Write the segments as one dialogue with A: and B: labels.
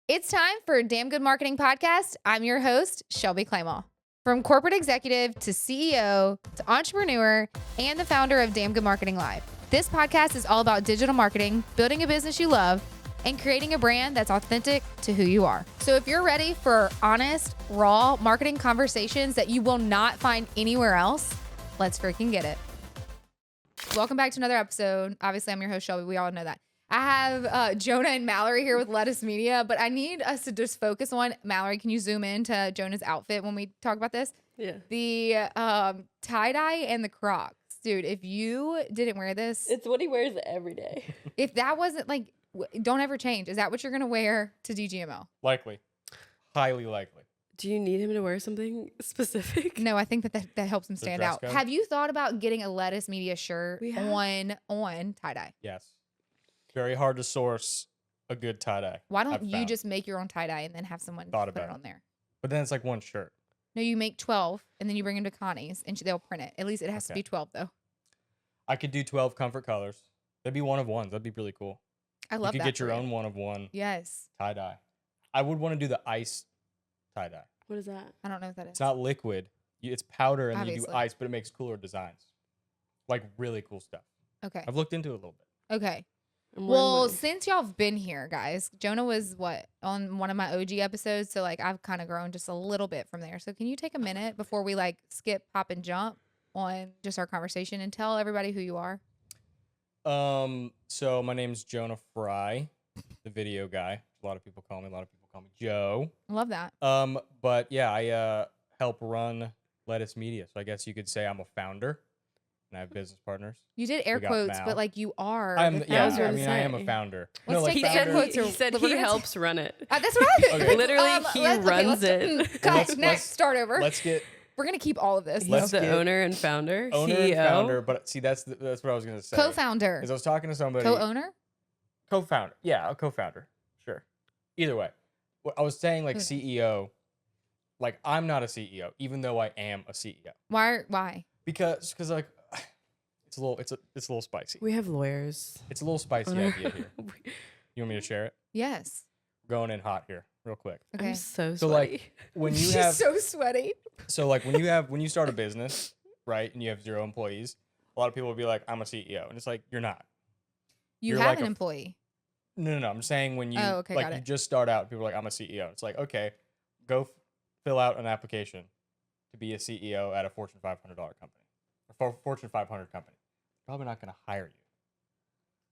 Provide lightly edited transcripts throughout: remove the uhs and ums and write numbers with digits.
A: It's time for Damn Good Marketing Podcast. I'm your host, Shelby Claymore. From corporate executive to CEO to entrepreneur and the founder of Damn Good Marketing Live. This podcast is all about digital marketing, building a business you love, and creating a brand that's authentic to who you are. So if you're ready for honest, raw marketing conversations that you will not find anywhere else, let's freaking get it. Welcome back to another episode. Obviously, I'm your host, Shelby. We all know that. I have Jonah and Mallory here with Lettuce Media, but I need us to just focus on Mallory. Can you zoom in to Jonah's outfit when we talk about this?
B: Yeah.
A: The tie-dye and the Crocs. Dude, if you didn't wear this.
B: It's what he wears every day.
A: If that wasn't like, don't ever change. Is that what you're going to wear to DGML?
C: Likely. Highly likely.
B: Do you need him to wear something specific?
A: No, I think that helps him stand out.
C: code?
A: Have you thought about getting a Lettuce Media shirt
B: We have.
A: on tie-dye?
C: Yes. Very hard to source a good tie-dye.
A: Why don't
C: I've
A: you
C: found.
A: just make your own tie-dye and then have someone
C: Thought
A: put it
C: about
A: on there?
C: But then it's like one shirt.
A: No, you make 12 and then you bring them to Connie's and they'll print it. At least it has to
C: Okay.
A: be 12 though.
C: I could do 12 comfort colors. That'd be one of ones. That'd be really cool.
A: I love
C: you
A: that.
C: could get
A: for
C: your
A: you.
C: own one of one
A: Yes.
C: tie-dye. I would want to do the ice tie-dye.
B: What is that?
A: I don't know what that is.
C: It's not liquid. It's powder and then you do
A: Obviously.
C: ice, but it makes cooler designs. Like really cool stuff.
A: Okay.
C: I've looked into it a little bit.
A: Okay.
B: I'm wearing
A: Well,
B: mine.
A: since y'all have been here, guys, Jonah was on one of my OG episodes. So like I've kind of grown just a little bit from there. So can you take a minute before we like skip, pop, and jump on just our conversation and tell everybody who you are?
C: So my name's Jonah Fry, the video guy. A lot of people call me Joe.
A: I love that.
C: But yeah, I help run Lettuce Media. So I guess you could say I'm a founder and I have business partners.
A: You did air
C: We got
A: quotes,
C: Mal.
A: but like you are.
C: I'm
A: the
C: yeah,
B: was
A: founder.
C: I
B: gonna
C: mean I am a
B: say.
C: founder.
A: Let's
C: like
A: take the air
C: founder-
A: quotes or
B: he said
A: we're
B: he
A: gonna
B: helps run it.
A: That's what I think.
C: Okay.
B: Literally, he runs it.
A: Cut.
C: Let's-
A: Next, start over.
C: Let's get
A: We're gonna keep all of this.
B: He's
C: Let's
B: the
C: get
B: owner and founder,
C: owner
B: CEO.
C: and founder, but see that's what I was gonna say.
A: Co-founder,
C: Because I was talking to somebody.
A: co-owner.
C: Co-founder. Yeah, a co-founder. Sure. Either way. What I was saying like
A: Okay.
C: CEO, like I'm not a CEO, even though I am a CEO.
A: Why?
C: Because like it's a little spicy.
B: We have lawyers.
C: It's a little spicy
B: on our-
C: idea here. You want me to share it?
A: Yes.
C: We're going in hot here, real quick.
A: Okay.
B: I'm so
C: So
B: sweaty.
C: like when you
A: She's
C: have
A: so sweaty.
C: so like when you start a business, right, and you have 0 employees, a lot of people will be like, I'm a CEO. And it's like, you're not.
A: You
C: You're
A: have
C: like
A: an
C: a-
A: employee.
C: No. I'm saying when you
A: Oh, okay,
C: like
A: got
C: you
A: it.
C: just start out, people are like, I'm a CEO. It's like, okay, go fill out an application to be a CEO at a Fortune 500 company. Or Fortune 500 company. Probably not gonna hire you.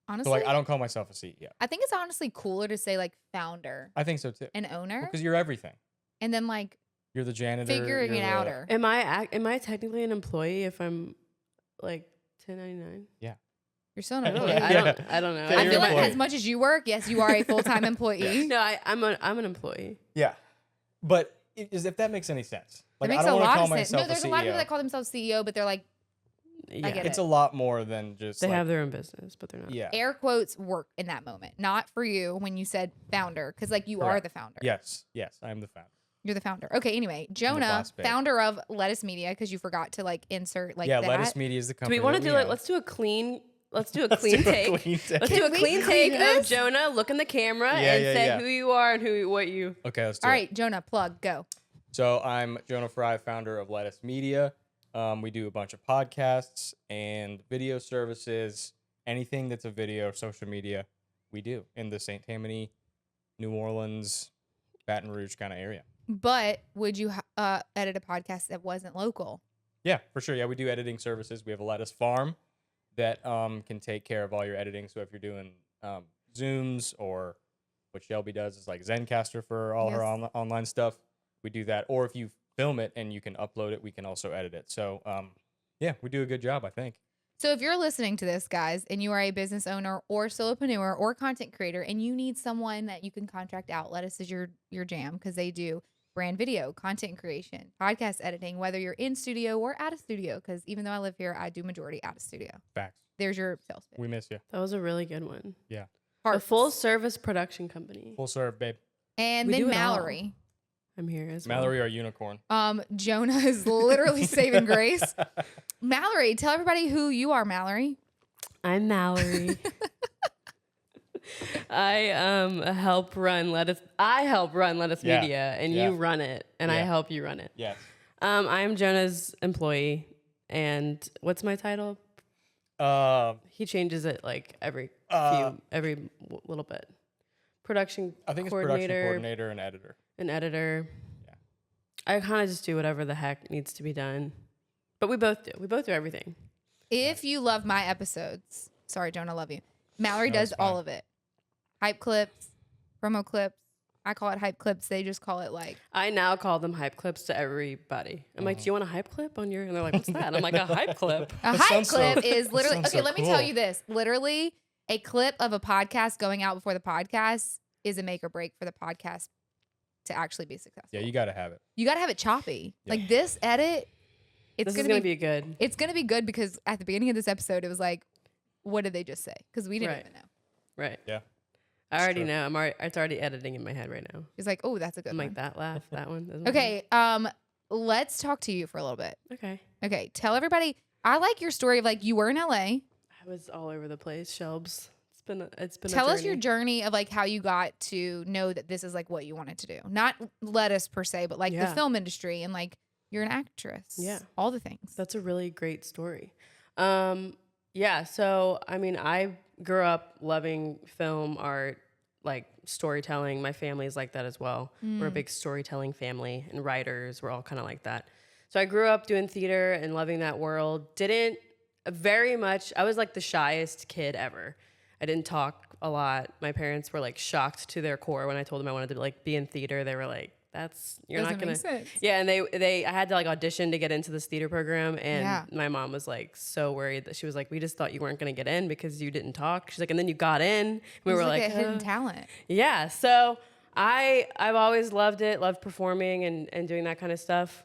A: Honestly,
C: So like I don't call myself a CEO.
A: I think it's honestly cooler to say like founder
C: I think so too.
A: and owner,
C: Because you're everything.
A: and then like
C: You're the janitor.
A: figuring
C: you're
A: it
C: the-
A: out. Or
B: Am I technically an employee if I'm like 1099?
A: you're still an
C: Yeah.
A: employee.
B: I
C: Yeah.
B: don't know.
C: Yeah,
A: I
C: you're
A: feel
C: an
A: like
C: employee.
A: as much as you work, yes, you are a full-time employee.
B: No, I'm an employee.
C: Yeah. But if that makes any sense.
A: That
C: Like
A: makes
C: I don't
A: a
C: want to
A: lot
C: call
A: of sense.
C: myself
A: No, there's a
C: a
A: lot of people
C: CEO.
A: that call themselves CEO, but they're like
B: Yeah.
A: get
C: It's
A: it.
C: a lot more than just
B: They
C: like,
B: have their own business, but they're not.
C: yeah.
A: air quotes work in that moment. Not for you when you said founder, because like you are
C: Correct.
A: the founder.
C: Yes, I am the founder.
A: You're the founder. Okay, anyway, Jonah,
C: boss babe.
A: founder of Lettuce Media, because you forgot to like insert like
C: yeah,
A: that.
C: Lettuce Media is the
B: Do
C: company.
B: we want to
C: that
B: do it?
C: own.
B: Let's do a clean take.
C: Let's do a clean take.
B: Let's do a
A: Can we
B: clean
A: clean
B: take
A: this?
B: of Jonah. Look in the camera
C: Yeah,
B: and
C: yeah,
B: say
C: yeah.
B: who you are and what you.
C: Okay, let's do
A: All
C: it.
A: right, Jonah, plug, go.
C: So I'm Jonah Fry, founder of Lettuce Media. We do a bunch of podcasts and video services. Anything that's a video, social media, we do in the St. Tammany, New Orleans, Baton Rouge kind of area.
A: But would you edit a podcast that wasn't local?
C: Yeah, for sure. Yeah, we do editing services. We have a lettuce farm that can take care of all your editing. So if you're doing Zooms or what Shelby does is like Zencaster for all her
A: Yes.
C: online stuff, we do that. Or if you film it and you can upload it, we can also edit it. So yeah, we do a good job, I think.
A: So if you're listening to this, guys, and you are a business owner or solopreneur or content creator, and you need someone that you can contract out, Lettuce is your jam, because they do brand video, content creation, podcast editing, whether you're in studio or out of studio, because even though I live here, I do majority out of studio.
C: Facts.
A: There's your sales pitch.
C: We miss you.
B: That was a really good one.
C: Yeah.
B: A
A: Hearts.
B: full service production company.
C: Full serve, babe.
A: And
B: We
A: then
B: do it all.
A: Mallory.
B: I'm here as
C: Mallory, our unicorn.
A: Jonah is literally saving grace. Mallory, tell everybody who you are, Mallory.
B: well. I'm Mallory. I help run Lettuce. I help run Lettuce
C: Yeah.
B: Media, and
C: Yeah.
B: you run it, and I
C: Yeah.
B: help you run it.
C: Yes.
B: I am Jonah's employee, and what's my title? He changes it like every little bit. Production
C: I think it's
B: coordinator,
C: production coordinator and editor.
B: an editor.
C: Yeah.
B: I kind of just do whatever the heck needs to be done, but we both do. We both do everything.
A: If you love my episodes, sorry, Jonah, love you. Mallory
C: No,
A: does
C: it's fine.
A: all of it. Hype clips, promo clips. I call it hype clips. They just call it like.
B: I now call them hype clips to everybody. I'm like, do you want a hype clip on your? And they're like, what's that? And I'm like, a hype clip.
A: A
C: That
A: hype
C: sounds so-
A: clip is
C: that
A: literally
C: sounds
A: okay.
C: so
A: Let me tell
C: cool.
A: you this. Literally, a clip of a podcast going out before the podcast is a make or break for the podcast to actually be successful.
C: Yeah, you got to have it.
A: You got to have it choppy.
C: Yeah.
A: Like this edit, it's
B: This is
A: gonna
B: gonna
A: be.
B: be good.
A: It's gonna be good because at the beginning of this episode, it was like, what did they just say? Because we didn't
B: Right.
A: even know.
B: Right.
C: Yeah.
B: I already
C: true.
B: know. It's already editing in my head right now.
A: It's like, oh, that's a good
B: I'm
A: one.
B: like, that laugh, that one. this one.
A: Okay. Let's talk to you for a little bit.
B: Okay.
A: Okay. Tell everybody. I like your story of like you were in LA.
B: I was all over the place. Shelbs. It's been.
A: Tell
B: a
A: us your
B: journey.
A: journey of like how you got to know that this is like what you wanted to do. Not lettuce per se, but like the
B: Yeah.
A: film industry and like you're an actress.
B: Yeah.
A: All the things.
B: That's a really great story. Yeah. So I mean, I grew up loving film, art, like storytelling. My family's like that as well. We're a big storytelling family, and writers. We're all kind of like that. So I grew up doing theater and loving that world. Didn't very much. I was like the shyest kid ever. I didn't talk a lot. My parents were like shocked to their core when I told them I wanted to like be in theater. They were like, you're not
A: Doesn't
B: gonna.
A: make sense.
B: Yeah, and I had to like audition to get into this theater program, and
A: Yeah.
B: my mom was like so worried that she was like, we just thought you weren't gonna get in because you didn't talk. She's like, and then you got in. We
A: It was
B: were like,
A: a hidden talent.
B: yeah. So I've always loved it, loved performing and doing that kind of stuff.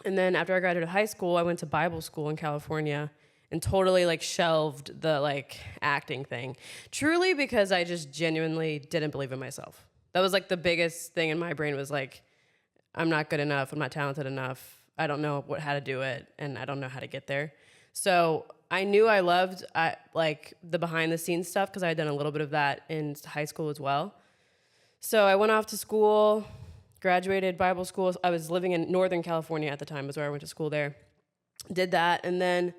B: And then after I graduated high school, I went to Bible school in California and totally like shelved the like acting thing. Truly because I just genuinely didn't believe in myself. That was like the biggest thing in my brain was like, I'm not good enough. I'm not talented enough. I don't know how to do it, and I don't know how to get there. So I knew I loved like the behind the scenes stuff because I had done a little bit of that in high school as well. So I went off to school, graduated Bible school. I was living in Northern California at the time, was where I went to school there. Did that, and then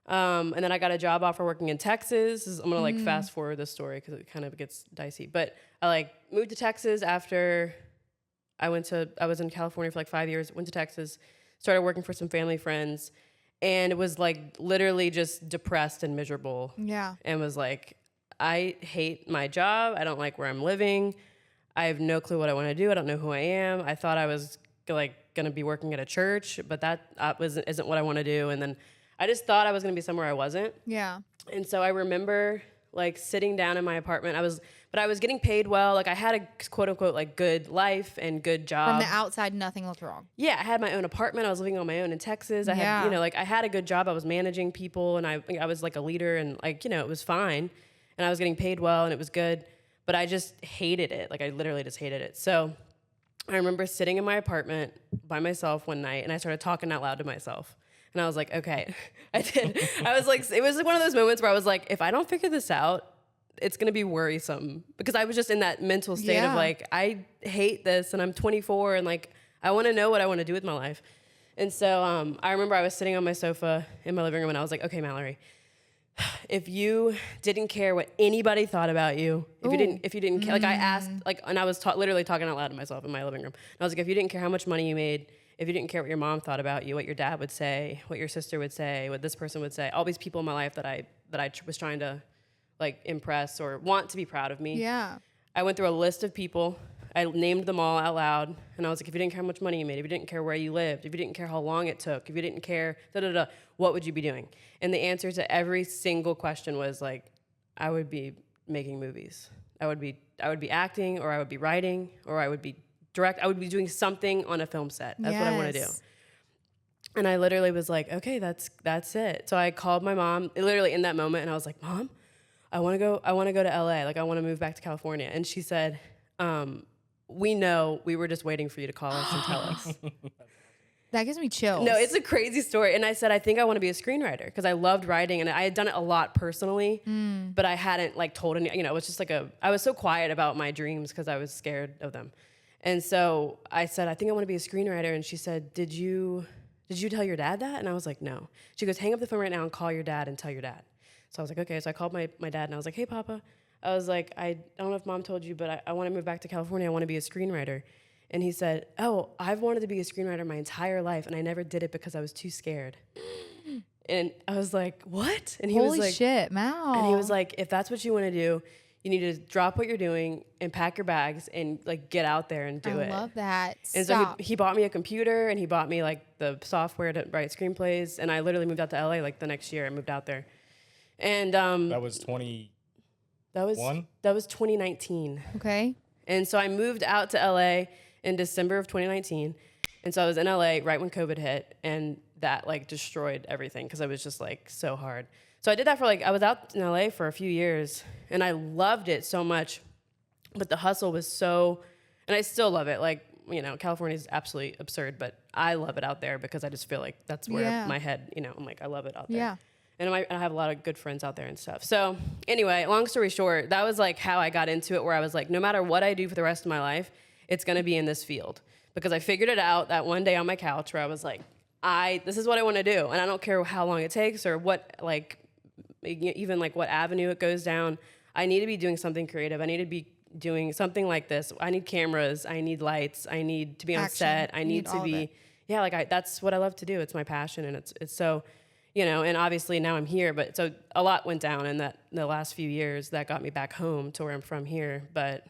B: I got a job offer working in Texas. I'm gonna like fast forward this story because it kind of gets dicey. But I like moved to Texas after I was in California for like 5 years. Went to Texas, started working for some family friends, and it was like literally just depressed and miserable.
A: Yeah.
B: And was like, I hate my job. I don't like where I'm living. I have no clue what I want to do. I don't know who I am. I thought I was like gonna be working at a church, but that isn't what I want to do. And then I just thought I was gonna be somewhere I wasn't.
A: Yeah.
B: And so I remember like sitting down in my apartment. I was getting paid well. Like I had a quote unquote like good life and good job.
A: From the outside, nothing looked wrong.
B: Yeah, I had my own apartment. I was living on my own in Texas. I
A: Yeah.
B: had, like I had a good job. I was managing people, and I was like a leader, and like, it was fine. And I was getting paid well, and it was good. But I just hated it. Like I literally just hated it. So I remember sitting in my apartment by myself one night, and I started talking out loud to myself. And I was like, okay, I did. I was like, it was one of those moments where I was like, if I don't figure this out, it's going to be worrisome, because I was just in that mental state of like, I hate this, and I'm 24, and like, I want to know what I want to do with my life. And so I remember I was sitting on my sofa in my living room, and I was like, okay, Mallory, if you didn't care what anybody thought about you, if you didn't care, like I asked, like, and I was literally talking out loud to myself in my living room. And I was like, if you didn't care how much money you made, if you didn't care what your mom thought about you, what your dad would say, what your sister would say, what this person would say, all these people in my life that I was trying to like impress or want to be proud of me.
A: Yeah.
B: I went through a list of people. I named them all out loud, and I was like, if you didn't care how much money you made, if you didn't care where you lived, if you didn't care how long it took, if you didn't care, what would you be doing? And the answer to every single question was like, I would be making movies. I would be acting, or I would be writing, or I would be I would be doing something on a film set. That's what I want to do. And I literally was like, okay, that's it. So I called my mom literally in that moment, and I was like, Mom, I want to go to LA. Like I want to move back to California. And she said, we know, we were just waiting for you to call us and tell us.
A: That gives me chills.
B: No, it's a crazy story. And I said, I think I want to be a screenwriter because I loved writing and I had done it a lot personally, but I hadn't like told any, it was just like I was so quiet about my dreams because I was scared of them. And so I said, I think I want to be a screenwriter. And she said, did you tell your dad that? And I was like, no. She goes, hang up the phone right now and call your dad and tell your dad. So I was like, okay. So I called my dad and I was like, hey, Papa. I was like, I don't know if Mom told you, but I want to move back to California. I want to be a screenwriter. And he said, oh, I've wanted to be a screenwriter my entire life, and I never did it because I was too scared. And I was like, what? And he
A: Holy
B: was like,
A: shit, Mal.
B: And he was like, if that's what you want to do, you need to drop what you're doing and pack your bags and like get out there and do it.
A: I love that.
B: And
A: Stop.
B: so he bought me a computer and he bought me like the software to write screenplays. And I literally moved out to LA like the next year. I moved out there. And
C: that was 21?
B: that was 2019.
A: Okay.
B: And so I moved out to LA in December of 2019. And so I was in LA right when COVID hit, and that like destroyed everything because I was just like so hard. So I did that for I was out in LA for a few years and I loved it so much, but the hustle was so, and I still love it. Like, California is absolutely absurd, but I love it out there because I just feel like that's where my head, I'm like, I love it out there.
A: Yeah.
B: And I have a lot of good friends out there and stuff. So anyway, long story short, that was like how I got into it, where I was like, no matter what I do for the rest of my life, it's going to be in this field, because I figured it out that one day on my couch where I was like, this is what I want to do. And I don't care how long it takes or what, even like what avenue it goes down. I need to be doing something creative. I need to be doing something like this. I need cameras. I need lights. I need to be on set. I need to be, that's what I love to do. It's my passion. And it's so, and obviously now I'm here, but so a lot went down in the last few years that got me back home to where I'm from here. But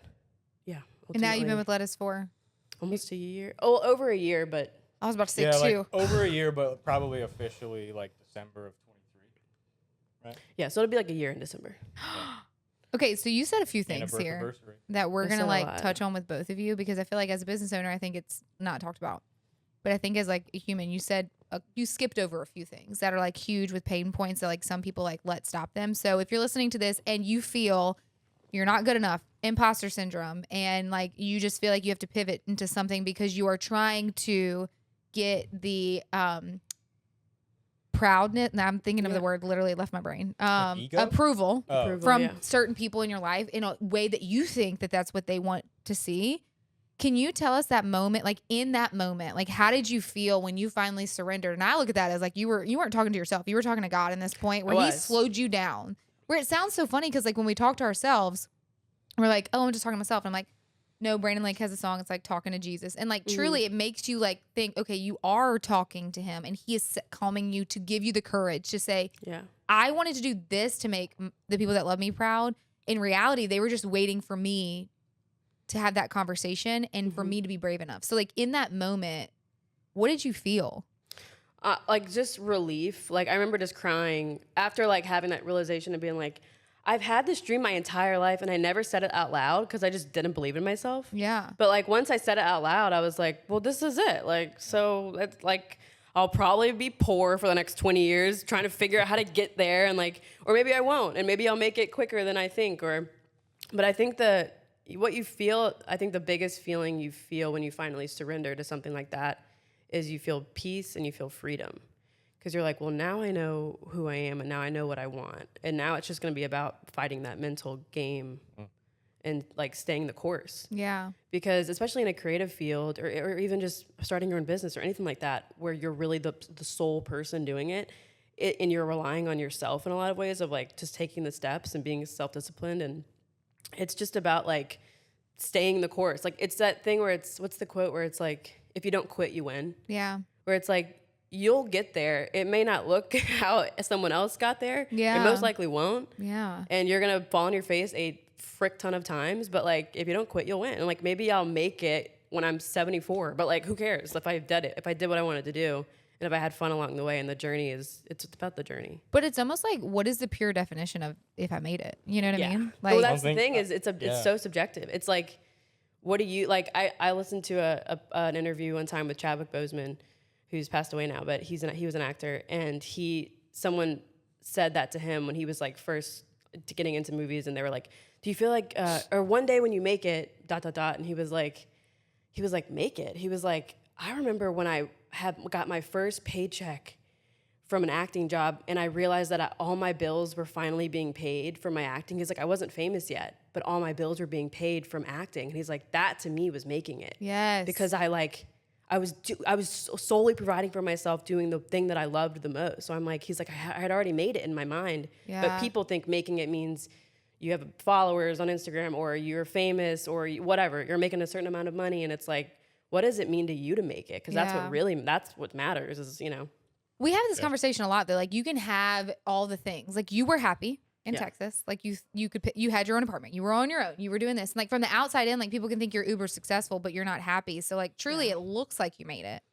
B: yeah.
A: And now you've been with Lettuce for?
B: Almost a year. Oh, over a year, but.
A: I was about to say
C: like
A: 2.
C: over a year, but probably officially like December of 23. Right?
B: Yeah, so it'll be like a year in December.
A: Okay, so you said a few things here
C: Anniversary.
A: that we're
B: That's
A: going to
B: a lot.
A: touch on with both of you, because I feel like as a business owner, I think it's not talked about. But I think as like a human, you said you skipped over a few things that are like huge with pain points that like some people like let stop them. So if you're listening to this and you feel you're not good enough, imposter syndrome, and like you just feel like you have to pivot into something because you are trying to get the proudness. Now I'm thinking of the word, literally left my brain.
C: Ego?
A: Approval
B: Approval,
A: from certain people in your life in a way that you think that that's what they want to see. Can you tell us that moment, like in that moment, like how did you feel when you finally surrendered? And I look at that as like you weren't talking to yourself, you were talking to God in this point where he slowed you down. Where it sounds so funny because like when we talk to ourselves, we're like, oh, I'm just talking to myself. And I'm like, no, Brandon Lake has a song. It's like talking to Jesus. And like truly it makes you like think, okay, you are talking to him and he is calming you to give you the courage to say, I wanted to do this to make the people that love me proud. In reality, they were just waiting for me to have that conversation and for me to be brave enough. So like in that moment, what did you feel?
B: Like just relief. Like I remember just crying after like having that realization of being like, I've had this dream my entire life and I never said it out loud because I just didn't believe in myself.
A: Yeah.
B: But like once I said it out loud, I was like, well, this is it. Like, so it's like, I'll probably be poor for the next 20 years trying to figure out how to get there, and like, or maybe I won't, and maybe I'll make it quicker than I think. But I think what you feel, I think the biggest feeling you feel when you finally surrender to something like that is you feel peace and you feel freedom. Because you're like, well, now I know who I am and now I know what I want. And now it's just going to be about fighting that mental game and like staying the course.
A: Yeah.
B: Because especially in a creative field or even just starting your own business or anything like that, where you're really the sole person doing it, and you're relying on yourself in a lot of ways of like just taking the steps and being self-disciplined. And it's just about like staying the course. Like it's that thing where what's the quote where it's like, if you don't quit, you win.
A: Yeah.
B: Where it's like, you'll get there. It may not look how someone else got there.
A: Yeah.
B: It most likely won't.
A: Yeah.
B: And you're going to fall on your face a frick ton of times, but like, if you don't quit, you'll win. And like, maybe I'll make it when I'm 74, but like, who cares if I did it, if I did what I wanted to do, and if I had fun along the way. And the journey it's about the journey.
A: But it's almost like, what is the pure definition of if I made it? You know what I mean? Like,
B: well, that's the thing is it's so subjective. It's like, what do you like? I listened to an interview one time with Chadwick Boseman, who's passed away now, but he was an actor, and someone said that to him when he was like first getting into movies, and they were like, do you feel like or one day when you make it ... and he was like make it. He was like, I remember when I got my first paycheck from an acting job, and I realized that all my bills were finally being paid for my acting. He's like, I wasn't famous yet, but all my bills were being paid from acting. And he's like, that to me was making it.
A: Yes.
B: Because I was solely providing for myself, doing the thing that I loved the most. So I'm like, he's like, I had already made it in my mind.
A: Yeah.
B: But people think making it means you have followers on Instagram, or you're famous, or whatever. You're making a certain amount of money, and it's like, what does it mean to you to make it? Because that's what matters is,
A: We have this conversation a lot though. Like, you can have all the things. Like, you were happy in Texas. Like, you had your own apartment. You were on your own. You were doing this. And like, from the outside in, like, people can think you're uber successful, but you're not happy. So like, truly it looks like you made it,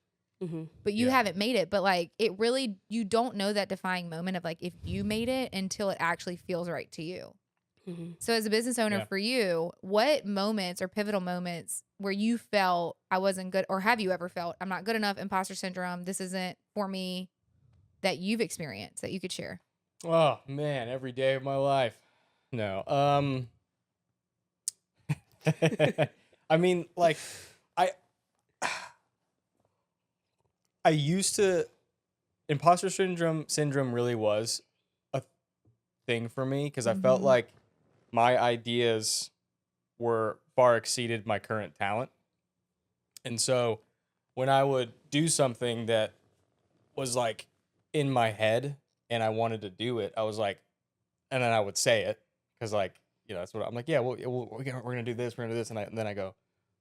A: but you haven't made it. But like, it really, you don't know that defining moment of like, if you made it until it actually feels right to you. So as a business owner for you, what moments or pivotal moments where you felt I wasn't good, or have you ever felt I'm not good enough, imposter syndrome, this isn't for me, that you've experienced that you could share?
C: Oh man, every day of my life. No. I mean, like, I used to, imposter syndrome really was a thing for me, because I felt like my ideas were far exceeded my current talent. And so when I would do something that was like in my head and I wanted to do it, I was like, and then I would say it, because like, that's what I'm like, yeah, well, we're gonna do this, and then I go,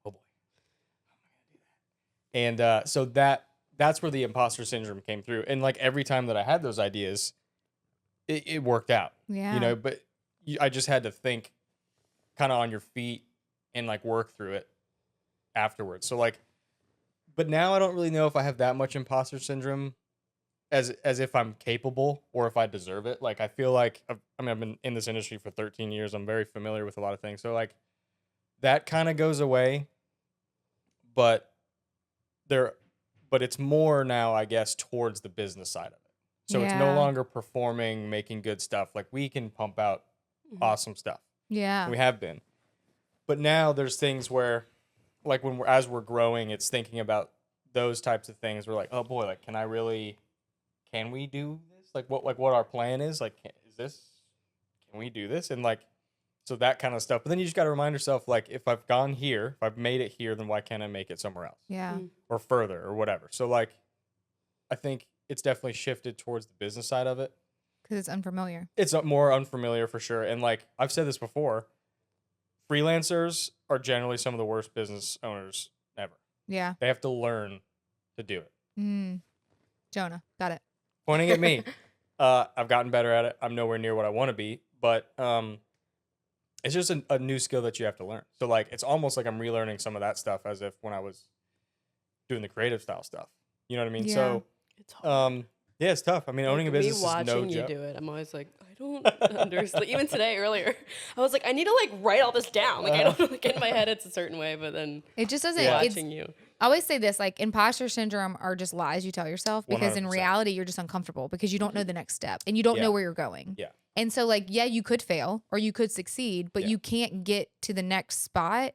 C: oh boy, how am I gonna do that? And so that's where the imposter syndrome came through. And like, every time that I had those ideas, it worked out. But I just had to think kind of on your feet and like work through it afterwards. So like, but now I don't really know if I have that much imposter syndrome as if I'm capable or if I deserve it. Like, I feel like, I've been in this industry for 13 years. I'm very familiar with a lot of things. So like, that kind of goes away, but it's more now, I guess, towards the business side of it. So it's no longer performing, making good stuff. Like, we can pump out awesome stuff.
A: Yeah.
C: We have been. But now there's things where, like, as we're growing, it's thinking about those types of things. We're like, oh boy, like, can we do this? Like, what our plan is? Like, can we do this? And like, so that kind of stuff. But then you just got to remind yourself, like, if I've gone here, if I've made it here, then why can't I make it somewhere else?
A: Yeah.
C: Or further or whatever. So like, I think it's definitely shifted towards the business side of it.
A: Because it's unfamiliar.
C: It's more unfamiliar for sure. And like, I've said this before, freelancers are generally some of the worst business owners ever.
A: Yeah.
C: They have to learn to do it.
A: Jonah, got it.
C: Pointing at me. I've gotten better at it. I'm nowhere near what I want to be, but it's just a new skill that you have to learn. So like, it's almost like I'm relearning some of that stuff as if when I was doing the creative style stuff. You know what I mean?
A: Yeah.
C: So
B: It's hard.
C: yeah, it's tough. I mean, owning a business is no joke.
B: Me watching you do it, I'm always like, I don't understand. Even today, earlier, I was like, I need to like write all this down. Like, I don't like in my head it's a certain way, but then
A: it just doesn't.
B: Watching you.
A: I always say this, like, imposter syndrome are just lies you tell yourself, because in
C: 100%.
A: reality you're just uncomfortable because you don't know the next step and you don't know where you're going.
C: Yeah.
A: And so like, yeah, you could fail or you could succeed, but you can't get to the next spot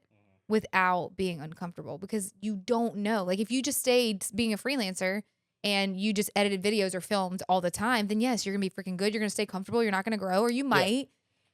A: without being uncomfortable, because you don't know. Like, if you just stayed being a freelancer and you just edited videos or filmed all the time, then yes, you're gonna be freaking good. You're gonna stay comfortable. You're not gonna grow, or you might.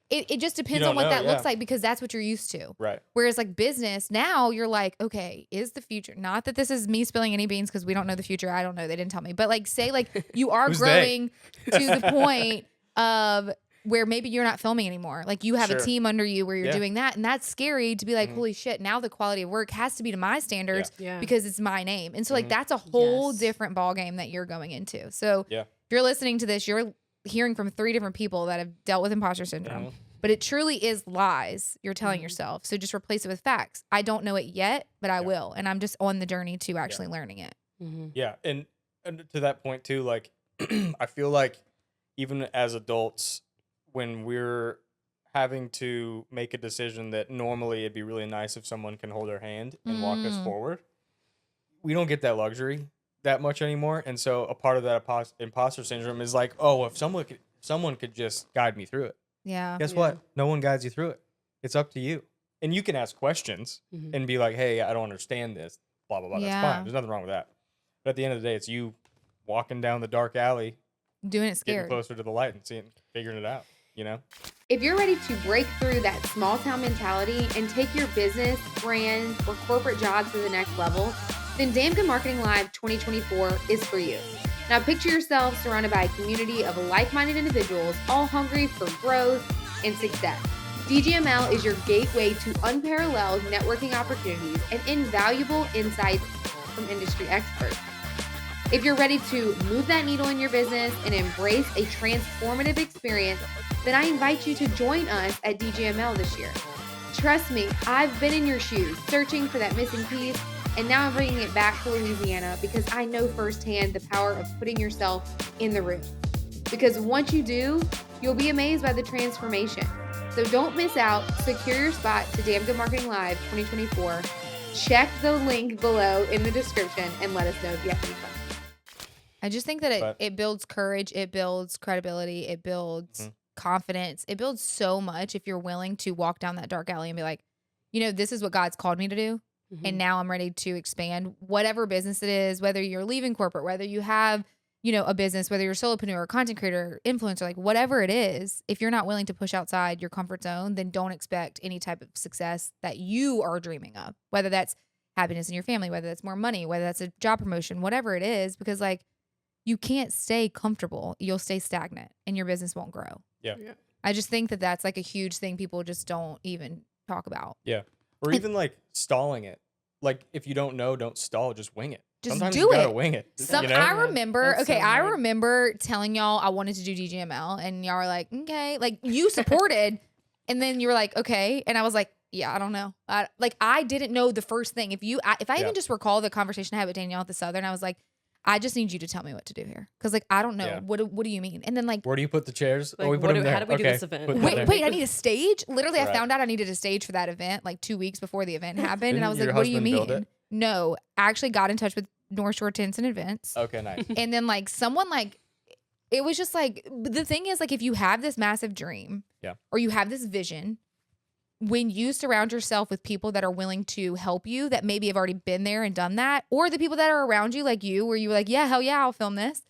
A: It just depends on what that looks like, because that's what you're used to.
C: Right.
A: Whereas like business, now you're like, okay, is the future, not that this is me spilling any beans because we don't know the future. I don't know. They didn't tell me. But like, say like you are growing to the point of where maybe you're not filming anymore. Like, you have a team under you where you're doing that. And that's scary to be like, holy shit, now the quality of work has to be to my standards because it's my name. And so like, that's a whole different ball game that you're going into. So if you're listening to this, you're hearing from 3 different people that have dealt with imposter syndrome. But it truly is lies you're telling yourself. So just replace it with facts. I don't know it yet, but I will. And I'm just on the journey to actually learning it.
C: Yeah. And to that point too, like, I feel like even as adults, when we're having to make a decision that normally it'd be really nice if someone can hold our hand and walk us forward, we don't get that luxury that much anymore. And so a part of that imposter syndrome is like, oh, if someone could just guide me through it.
A: Yeah.
C: Guess what? No one guides you through it. It's up to you. And you can ask questions and be like, hey, I don't understand this, blah, blah, blah. That's fine. There's nothing wrong with that. But at the end of the day, it's you walking down the dark alley,
A: Doing it
C: getting
A: scared.
C: closer to the light and figuring it out, you know?
A: If you're ready to break through that small town mentality and take your business, brand, or corporate job to the next level, then Damn Good Marketing Live 2024 is for you. Now picture yourself surrounded by a community of like-minded individuals, all hungry for growth and success. DGML is your gateway to unparalleled networking opportunities and invaluable insights from industry experts. If you're ready to move that needle in your business and embrace a transformative experience, then I invite you to join us at DGML this year. Trust me, I've been in your shoes searching for that missing piece, and now I'm bringing it back to Louisiana because I know firsthand the power of putting yourself in the room. Because once you do, you'll be amazed by the transformation. So don't miss out. Secure your spot to Damn Good Marketing Live 2024. Check the link below in the description and let us know if you have any questions. I just think that it builds courage, it builds credibility, it builds confidence. It builds so much if you're willing to walk down that dark alley and be like, you know, this is what God's called me to do. And now I'm ready to expand whatever business it is, whether you're leaving corporate, whether you have, you know, a business, whether you're a solopreneur, content creator, influencer, like whatever it is, if you're not willing to push outside your comfort zone, then don't expect any type of success that you are dreaming of, whether that's happiness in your family, whether that's more money, whether that's a job promotion, whatever it is, because like you can't stay comfortable. You'll stay stagnant and your business won't grow.
C: Yeah.
A: I just think that that's like a huge thing people just don't even talk about.
C: Yeah. Or even like stalling it. Like if you don't know, don't stall, just wing it.
A: Just
C: Sometimes
A: do
C: you gotta
A: it.
C: wing it.
A: Some
C: you know?
A: I remember,
B: That's
A: okay,
B: so
A: I
B: hard.
A: remember telling y'all I wanted to do DGML and y'all were like, okay, like you supported and then you were like, okay. And I was like, yeah, I don't know. I didn't know the first thing. If I even just recall the conversation I had with Danielle at the Southern, I was like, I just need you to tell me what to do here. Cause like, I don't know.
C: Yeah.
A: What do you mean? And then like,
C: Where do you put the chairs?
B: Like,
C: we put them there.
B: how do we do
C: Okay,
B: this event?
C: put them there.
A: wait, I need a stage? Literally, I
C: Right.
A: found out I needed a stage for that event like 2 weeks before the event happened. And I was
C: Didn't
A: like,
C: your
A: what do you
C: husband build
A: mean?
C: it?
A: No, I actually got in touch with North Shore Tents and Events.
C: Okay, nice.
A: And then like someone like, it was just like, the thing is like, if you have this massive dream or you have this vision, when you surround yourself with people that are willing to help you, that maybe have already been there and done that, or the people that are around you, like you, where you were like, yeah, hell yeah, I'll film this.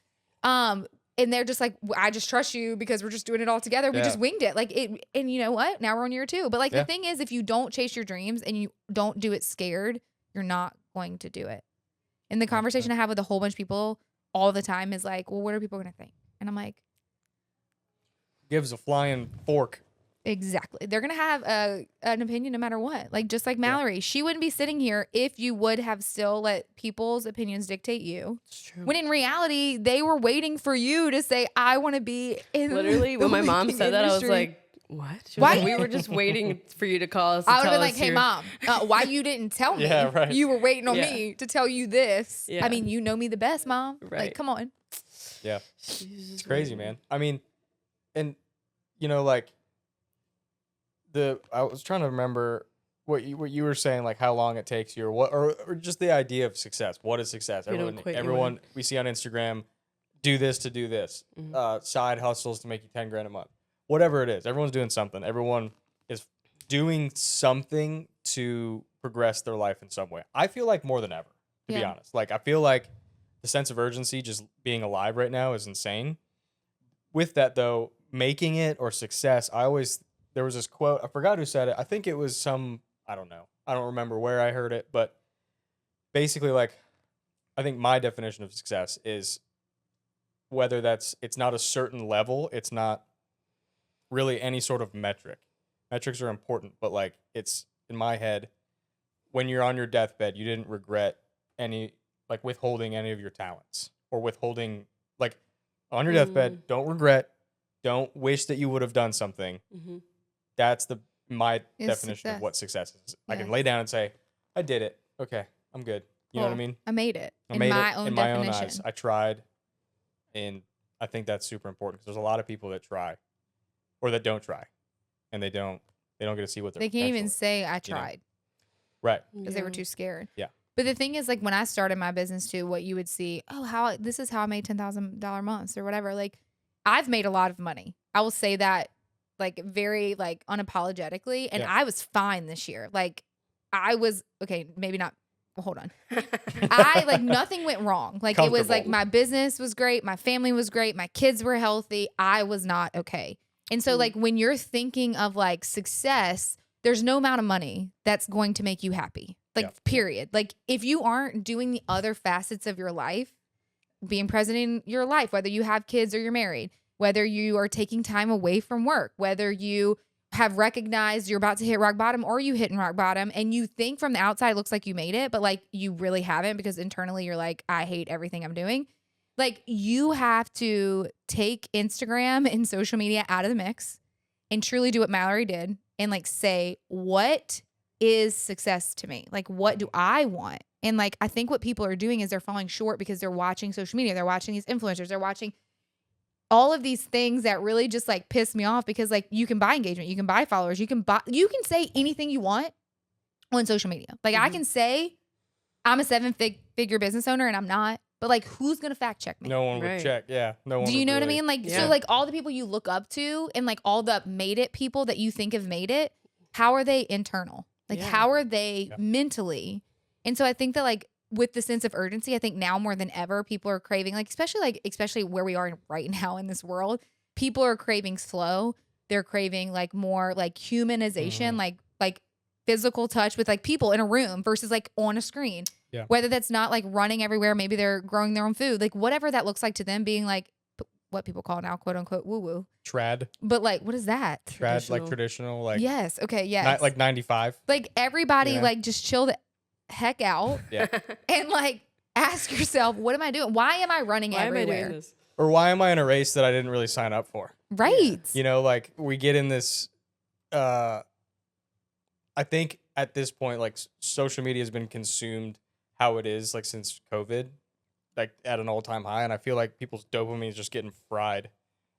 A: And they're just like, I just trust you because we're just doing it all together. We just winged it. Like it, and you know what? Now we're on year 2. But like the thing is, if you don't chase your dreams and you don't do it scared, you're not going to do it. And the conversation I have with a whole bunch of people all the time is like, well, what are people going to think? And I'm like,
C: Gives a flying fork.
A: exactly. They're going to have an opinion no matter what. Like, just like Mallory, she wouldn't be sitting here if you would have still let people's opinions dictate you.
B: It's true.
A: When in reality, they were waiting for you to say, I want to be in
B: Literally,
A: the
B: when my mom
A: wedding
B: said that, I was
A: industry.
B: like, what? She was
A: Why-
B: like, we were just waiting for you to call us.
A: I would have been like, hey, mom, why you didn't tell me?
C: Yeah, right.
A: You were waiting on
B: Yeah.
A: me to tell you this.
B: Yeah.
A: I mean, you know me the best, mom. Like,
B: Right.
A: come on.
C: Yeah. It's crazy, man. I mean, and you know, like I was trying to remember what you were saying, like how long it takes you, or just the idea of success. What is success?
B: You don't quit, you
C: Everyone
B: win.
C: we see on Instagram, do this to do this, side hustles to make you 10 grand a month, whatever it is. Everyone's doing something. Everyone is doing something to progress their life in some way. I feel like more than ever, to be
A: Yeah.
C: honest. Like I feel like the sense of urgency just being alive right now is insane. With that though, making it or success, there was this quote, I forgot who said it. I think it was I don't know. I don't remember where I heard it, but basically like I think my definition of success is whether it's not a certain level, it's not really any sort of metric. Metrics are important, but like it's in my head, when you're on your deathbed, you didn't regret withholding any of your talents or withholding like on your deathbed, don't regret, don't wish that you would have done something. That's my definition
A: success.
C: of what success is. I can
A: Yes.
C: lay down and say, I did it. Okay, I'm good. You know what I
A: Well,
C: mean?
A: I made it
C: I
A: in
C: made
A: my
C: it
A: own
C: in my
A: definition.
C: own eyes. I tried, and I think that's super important because there's a lot of people that try, or that don't try, and they don't get to see what
A: They can't even say I tried
C: right.
A: because they were too scared.
C: Yeah.
A: But the thing is, like when I started my business too, what you would see, this is how I made $10,000 months or whatever. Like I've made a lot of money. I will say that like very like unapologetically. And
C: Yeah.
A: I was fine this year. Like I was, okay, maybe not hold on. I like nothing went wrong. Like it was like my business was great. My family was great. My kids were healthy. I was not okay. And so like when you're thinking of like success, there's no amount of money that's going to make you happy. Like period. Like if you aren't doing the other facets of your life, being present in your life, whether you have kids or you're married, whether you are taking time away from work, whether you have recognized you're about to hit rock bottom or you hitting rock bottom and you think from the outside it looks like you made it, but like you really haven't because internally you're like, I hate everything I'm doing. Like you have to take Instagram and social media out of the mix and truly do what Mallory did and like say, what is success to me? Like, what do I want? And like, I think what people are doing is they're falling short because they're watching social media. They're watching these influencers. They're watching all of these things that really just like piss me off because like you can buy engagement, you can buy followers, you can say anything you want on social media. Like I can say I'm a 7-figure business owner and I'm not, but like who's going to fact check me?
C: No one would check. Yeah. No one.
A: Do you know what I mean? Like, so like all the people you look up to and like all the made it people that you think have made it, how are they internal? Like how are they mentally? And so I think that like with the sense of urgency, I think now more than ever, people are craving, like, especially where we are right now in this world, people are craving slow. They're craving like more like humanization, like physical touch with like people in a room versus like on a screen. Yeah. Whether that's not like running everywhere, maybe they're growing their own food, like whatever that looks like to them, being like what people call now, quote unquote, woo woo.
C: Trad.
A: But like, what is that?
C: Trad, like traditional, like.
A: Yes. Okay. Yes.
C: Like 95.
A: Like everybody, like just chill the heck out. Yeah. And like ask yourself, what am I doing? Why am I running everywhere?
B: Am I doing this?
C: Or why am I in a race that I didn't really sign up for?
A: Right.
C: You know, like we get in this, I think at this point, like social media has been consumed how it is like since COVID, like at an all-time high. And I feel like people's dopamine is just getting fried.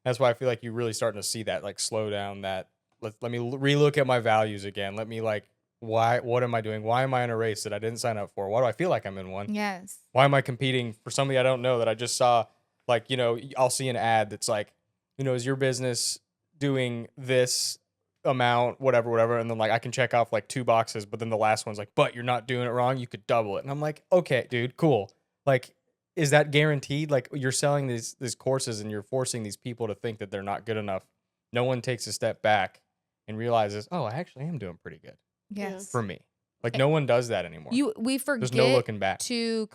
C: That's why I feel like you're really starting to see that like slow down, that let me relook at my values again. Let me like, what am I doing? Why am I in a race that I didn't sign up for? Why do I feel like I'm in one?
A: Yes.
C: Why am I competing for somebody I don't know that I just saw? Like, you know, I'll see an ad that's like, you know, is your business doing this amount, whatever. And then like, I can check off like 2 boxes, but then the last one's like, but you're not doing it wrong. You could double it. And I'm like, okay, dude, cool. Like, is that guaranteed? Like you're selling these courses and you're forcing these people to think that they're not good enough. No one takes a step back and realizes, oh, I actually am doing pretty good.
A: Yes.
C: For me. Like no one does that anymore.
A: We forget
C: There's no looking back.
A: to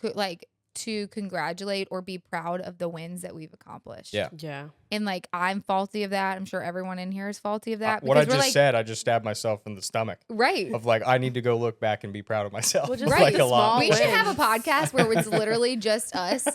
A: congratulate or be proud of the wins that we've accomplished.
C: Yeah.
B: Yeah.
A: And like I'm faulty of that. I'm sure everyone in here is faulty of that.
C: What I just said, I just stabbed myself in the stomach.
A: Right.
C: Of like, I need to go look back and be proud of myself.
B: Well, just
A: right.
C: Like a lot.
A: We should have a podcast where it's literally just us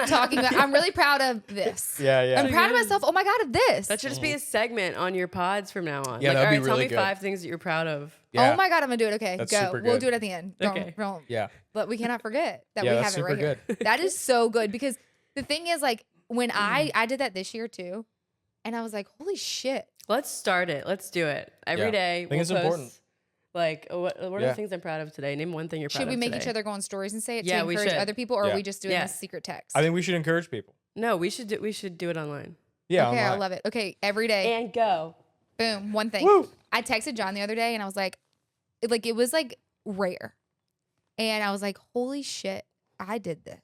A: talking about, I'm really proud of this.
C: Yeah.
A: I'm proud of myself. Oh my God, of this.
B: That should just be a segment on your pods from now on.
C: Yeah,
B: like,
C: that'd
B: all
C: be
B: right,
C: really
B: tell me
C: good.
B: 5 things that you're proud of.
C: Yeah.
A: Oh my God, I'm gonna do it. Okay,
C: That's
A: go.
C: super
A: We'll
C: good.
A: do it at the end.
B: Okay.
A: Yeah. But we cannot forget that we
C: that's
A: have it
C: super
A: right here.
C: good.
A: That is so good because the thing is, like, when I did that this year too, and I was like, holy shit.
B: Let's start it. Let's do it every day.
C: I think it's important.
B: Like, what are the things I'm proud of today? Name one thing you're proud of.
A: Should we make
B: today.
A: each other go on stories and say it
B: Yeah,
A: to
B: we
A: encourage
B: should.
A: other people, or are we just doing this secret text?
C: I think we should encourage people.
B: No, we should do it online.
C: Yeah.
A: Okay,
C: online.
A: I love it. Okay, every day.
B: And go.
A: Boom. One thing.
C: Woo!
A: I texted John the other day and I was like, it was like rare. And I was like, holy shit, I did this.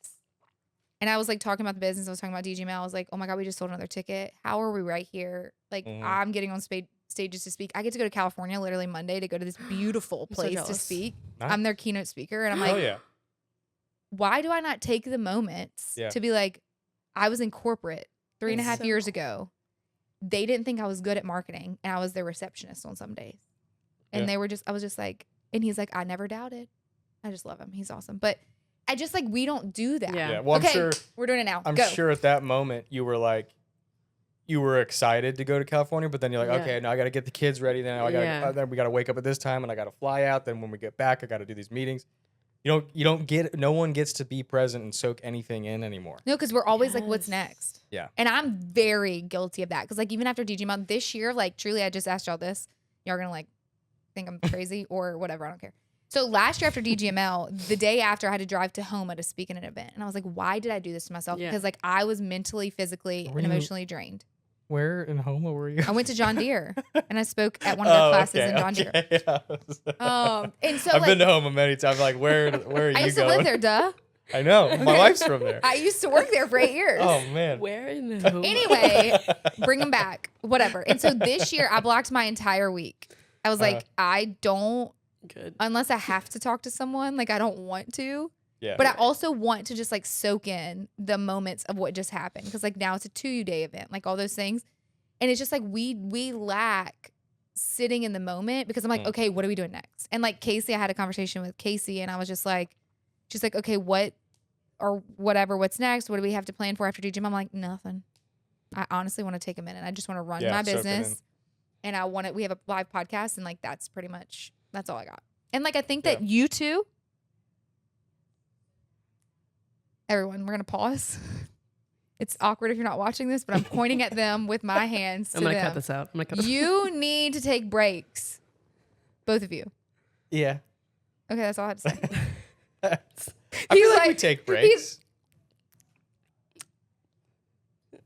A: And I was like talking about the business. I was talking about DGML. I was like, oh my God, we just sold another ticket. How are we right here? Like, I'm getting on stages to speak. I get to go to California literally Monday to go to this beautiful place to speak.
C: Nice.
A: I'm their keynote speaker. And I'm like, why do I not take the moments to be like, I was in corporate 3.5 years ago. They didn't think I was good at marketing. And I was their receptionist on some days. And I was just like, and he's like, I never doubted. I just love him. He's awesome. But I just like, we don't do that.
B: Yeah.
C: Well, I'm sure
A: we're doing it now.
C: I'm sure at that moment you were like, you were excited to go to California, but then you're like, okay, now I got to get the kids ready. Then then we got to wake up at this time and I got to fly out. Then when we get back, I got to do these meetings. No one gets to be present and soak anything in anymore.
A: No, because we're always like, what's next?
C: Yeah.
A: And I'm very guilty of that. Because like, even after DGML this year, like truly, I just asked y'all this. Y'all are going to like think I'm crazy or whatever. I don't care. So last year after DGML, the day after I had to drive to Homa to speak in an event. And I was like, why did I do this to myself? Because like I was mentally, physically, and emotionally drained.
C: Where in Houma were you?
A: I went to John Deere and I spoke at one of their classes in John Deere.
C: Yeah.
A: And so
C: I've
A: like,
C: been to Houma many times. Like, where are you
A: I used to
C: going?
A: live there, duh.
C: I know. My wife's from there.
A: I used to work there for 8 years.
C: Oh man.
B: Where in the
A: Anyway, bring them back, whatever. And so this year I blocked my entire week. I was like, I don't,
B: Good.
A: unless I have to talk to someone, like I don't want to.
C: Yeah.
A: But I also want to just like soak in the moments of what just happened. Because like now it's a 2-day event, like all those things. And it's just like we lack sitting in the moment because I'm like, okay, what are we doing next? And like Casey, I had a conversation with Casey and I was just like, she's like, okay, what or whatever, what's next? What do we have to plan for after DGM? I'm like, nothing. I honestly want to take a minute. I just want to run my
C: soak it in.
A: business. And I want it. We have a live podcast and like that's pretty much, that's all I got. And like I think that you two, everyone, we're going to pause. It's awkward if you're not watching this, but I'm pointing at them with my hands to
B: I'm gonna
A: them.
B: cut this out. I'm gonna cut this
A: You need to take breaks. Both of you.
C: Yeah.
A: Okay, that's all I had to say.
C: I feel like we take breaks.
B: Do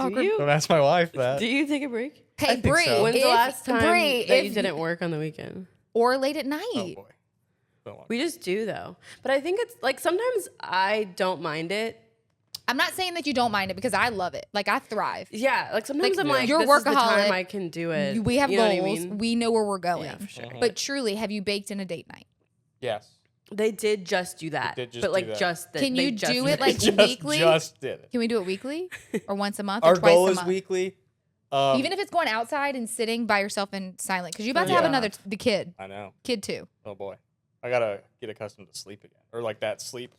A: Awkward.
B: you?
C: Don't ask my wife that.
B: Do you take a break?
A: Hey,
C: think
A: Bree,
C: so.
B: When's the last time
A: Bree,
B: that you
A: if-
B: didn't work on the weekend?
A: or late at
C: Oh
A: night.
C: boy. Don't want-
B: We just do though. But I think it's like sometimes I don't mind it.
A: I'm not saying that you don't mind it because I love it. Like I thrive.
B: Yeah, like sometimes
A: Like,
B: I'm like,
A: you're
B: this is the
A: workaholic.
B: time I can do it.
A: We have
B: You know
A: goals.
B: what I mean?
A: We know where we're going.
B: Yeah, for sure.
A: But truly, have you baked in a date night?
C: Yes.
B: They did just do that.
C: They did just
B: but
C: do
B: like
C: that.
B: just
A: Can
B: they
A: you
B: just
A: do
B: did
A: it like
C: Just
A: weekly?
C: did it.
A: Can we do it weekly or once a month
C: Our
A: or twice
C: goal
A: a
C: is
A: month?
C: weekly.
A: Even if it's going outside and sitting by yourself and silent, because you're about to have
C: Yeah.
A: another the kid
C: I know.
A: too.
C: Oh boy. I gotta get accustomed to sleep again, or like that sleep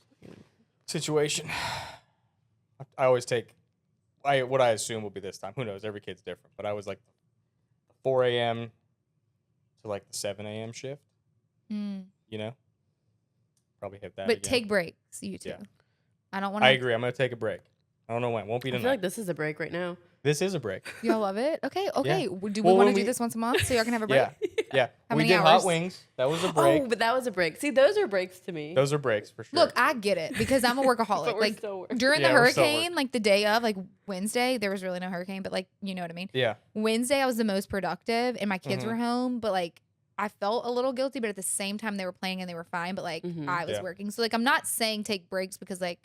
C: situation. I always take what I assume will be this time. Who knows? Every kid's different. But I was like 4 a.m. to like the 7 a.m. shift.
A: Mm.
C: You know, probably hit that.
A: But
C: again.
A: take breaks, you two.
C: Yeah.
A: I don't want
C: I
A: to.
C: agree. I'm gonna take a break. I don't know when. Won't be
B: I
C: tonight.
B: feel like this is a break right now.
C: This is a break.
A: Y'all love it? Okay. Okay. Do we
C: Well,
A: want
C: when
A: to do
C: we-
A: this once a month so y'all can have a break?
C: Yeah. Yeah.
A: How
C: We
A: many
C: did
A: hours?
C: hot wings. That was a break.
B: Oh, but that was a break. See, those are breaks to me.
C: Those are breaks for sure.
A: Look, I get it because I'm a workaholic.
B: But we're
A: like
B: still working.
A: during
C: Yeah,
A: the
C: we're still
A: hurricane, like the day of, like Wednesday, there was really no hurricane, but like you know what I mean.
C: yeah.
A: Wednesday, I was the most productive, and my kids
C: Mhm.
A: were home, but like I felt a little guilty, but at the same time, they were playing and they were fine. But like I was
C: Yeah.
A: working, so like I'm not saying take breaks because like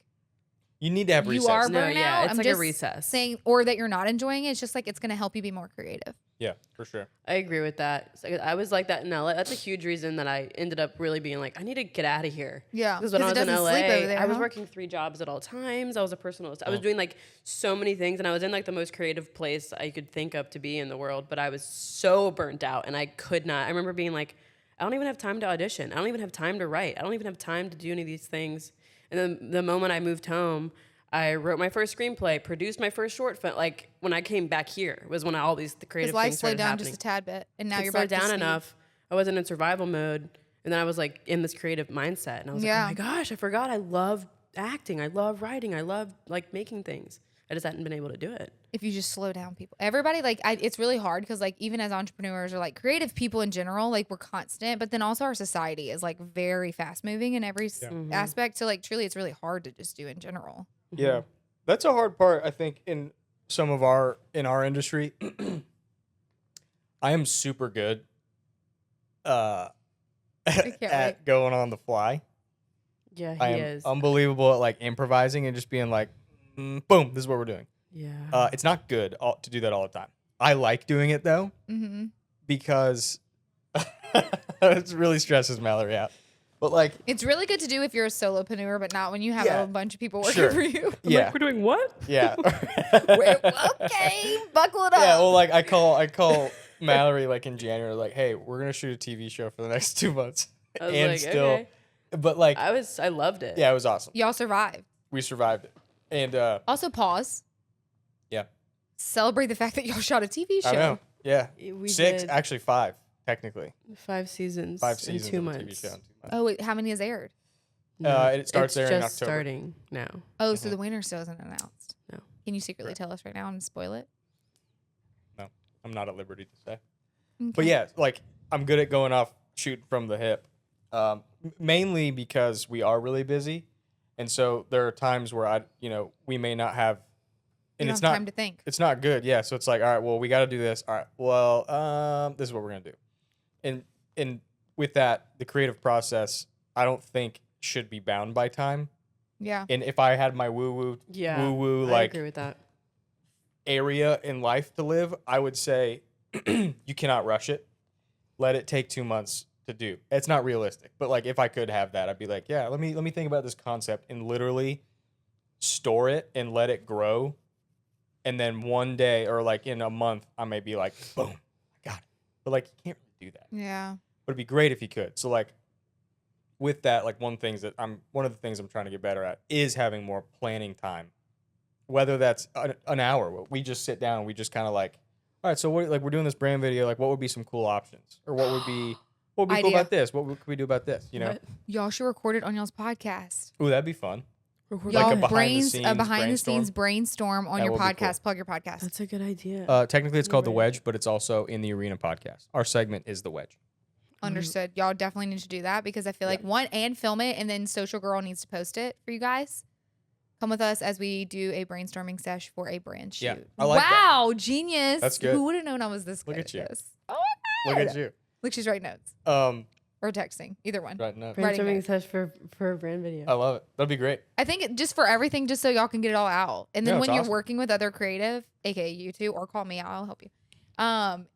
C: You need to have
A: you
C: recess.
A: are
B: No,
A: burnout.
B: yeah, it's
A: I'm
B: like a
A: just
B: recess.
A: saying, or that you're not enjoying it. It's just like it's gonna help you be more creative.
C: Yeah, for sure.
B: I agree with that. So I was like that in LA. That's a huge reason that I ended up really being like, I need to get out of here.
A: Yeah,
B: Because when I was in LA,
A: sleep over there,
B: I was
A: huh?
B: working 3 jobs at all times. I was a personalist. I was doing like so many things, and I was in like the most creative place I could think of to be in the world. But I was so burnt out, and I could not. I remember being like, I don't even have time to audition. I don't even have time to write. I don't even have time to do any of these things. And then the moment I moved home, I wrote my first screenplay, produced my first short film. Like when I came back here was when all these creative
A: Because life
B: things
A: slowed
B: started
A: down
B: happening.
A: just a tad bit, and now
B: It
A: you're
B: slowed
A: back to
B: down
A: speed.
B: enough. I wasn't in survival mode, and then I was like in this creative mindset, and I was
A: Yeah.
B: like, oh my gosh, I forgot I love acting, I love writing, I love like making things. I just hadn't been able to do it.
A: If you just slow down, people, everybody like it's really hard because like even as entrepreneurs or like creative people in general, like we're constant, but then also our society is like very fast moving in every aspect. So like truly, it's really hard to just do in general.
C: Yeah. That's a hard part, I think, in some of our industry. I am super good
A: can't
C: at going on the fly.
B: Yeah, he
C: I am
B: is.
C: unbelievable at like improvising and just being like, boom, this is what we're doing.
B: Yeah.
C: It's not good to do that all the time. I like doing it though
A: Mm-hmm.
C: because it really stresses Mallory out. But like,
A: It's really good to do if you're a solopreneur, but not when you have
C: Yeah.
A: a bunch of people working
C: Sure.
A: for you.
C: yeah,
B: We're doing what?
C: yeah,
A: Okay, buckle it up.
C: yeah. Well, like I call Mallory like in January, like, hey, we're gonna shoot a TV show for the next 2 months,
B: I was
C: and
B: like,
C: still,
B: okay.
C: but like,
B: I loved it.
C: yeah, it was awesome.
A: Y'all survived.
C: We survived it, and
A: Also, pause.
C: yeah,
A: Celebrate the fact that y'all shot a TV show.
C: I know, yeah,
B: We
C: 6,
B: did
C: actually 5, technically,
B: 5 seasons.
C: 5
B: in
C: seasons
B: 2
C: of a
B: months.
C: TV show in 2 months.
A: Oh, wait, how many has aired?
C: It starts
B: it's
C: there in
B: just
C: October.
B: starting now.
A: Oh, so the winner still isn't announced.
B: No.
A: Can you secretly tell us right now and spoil it?
C: No, I'm not at liberty to say.
A: Okay.
C: But yeah, like I'm good at going off shooting from the hip, mainly because we are really busy, and so there are times where we may not have and
A: don't
C: it's
A: have
C: not
A: time to think.
C: It's not good. Yeah. So it's like, all right, well, we got to do this. All right. Well, this is what we're gonna do. And with that, the creative process, I don't think should be bound by time.
A: Yeah.
C: And if I had my woo woo
B: I
C: like
B: agree with that.
C: area in life to live, I would say you cannot rush it. Let it take 2 months to do. It's not realistic, but like if I could have that, I'd be like, yeah, let me think about this concept and literally store it and let it grow. And then one day or like in a month, I may be like, boom, I got it. But like you can't really do that.
A: Yeah.
C: But it'd be great if you could. So like with that, like one of the things I'm trying to get better at is having more planning time. Whether that's an hour, we just sit down and we just kind of like, all right, so what, like we're doing this brand video, like what would be some cool options? Or what would be cool
A: Idea.
C: about this? What could we do about this? You know?
B: What?
A: Y'all should record it on y'all's podcast.
C: Ooh, that'd be fun.
A: Y'all
C: a behind
A: behind
C: the
A: the scenes brainstorm on
C: That
A: your
C: would be
A: podcast.
C: cool.
A: Plug your podcast.
B: That's a good idea.
C: Technically it's called The
B: Right.
C: Wedge, but it's also in the Arena podcast. Our segment is The Wedge.
A: Understood. Y'all definitely need to do that because I feel like and film it, and then Social Girl needs to post it for you guys. Come with us as we do a brainstorming sesh for a brand shoot.
C: Yeah, I like that.
A: Wow, genius.
C: That's good.
A: Who would have known I was this good
C: Look at you.
A: this? Oh my
C: Look
A: God.
C: at you.
A: Look, she's writing notes or texting. Either one.
C: Right now.
A: Writing
B: Brainstorming
A: notes.
B: sesh for a brand video.
C: I love it. That'd be great.
A: I think just for everything, just so y'all can get it all out. And then
C: Yeah,
A: when
C: it's
A: you're
C: awesome.
A: working with other creative, aka you two, or call me, I'll help you.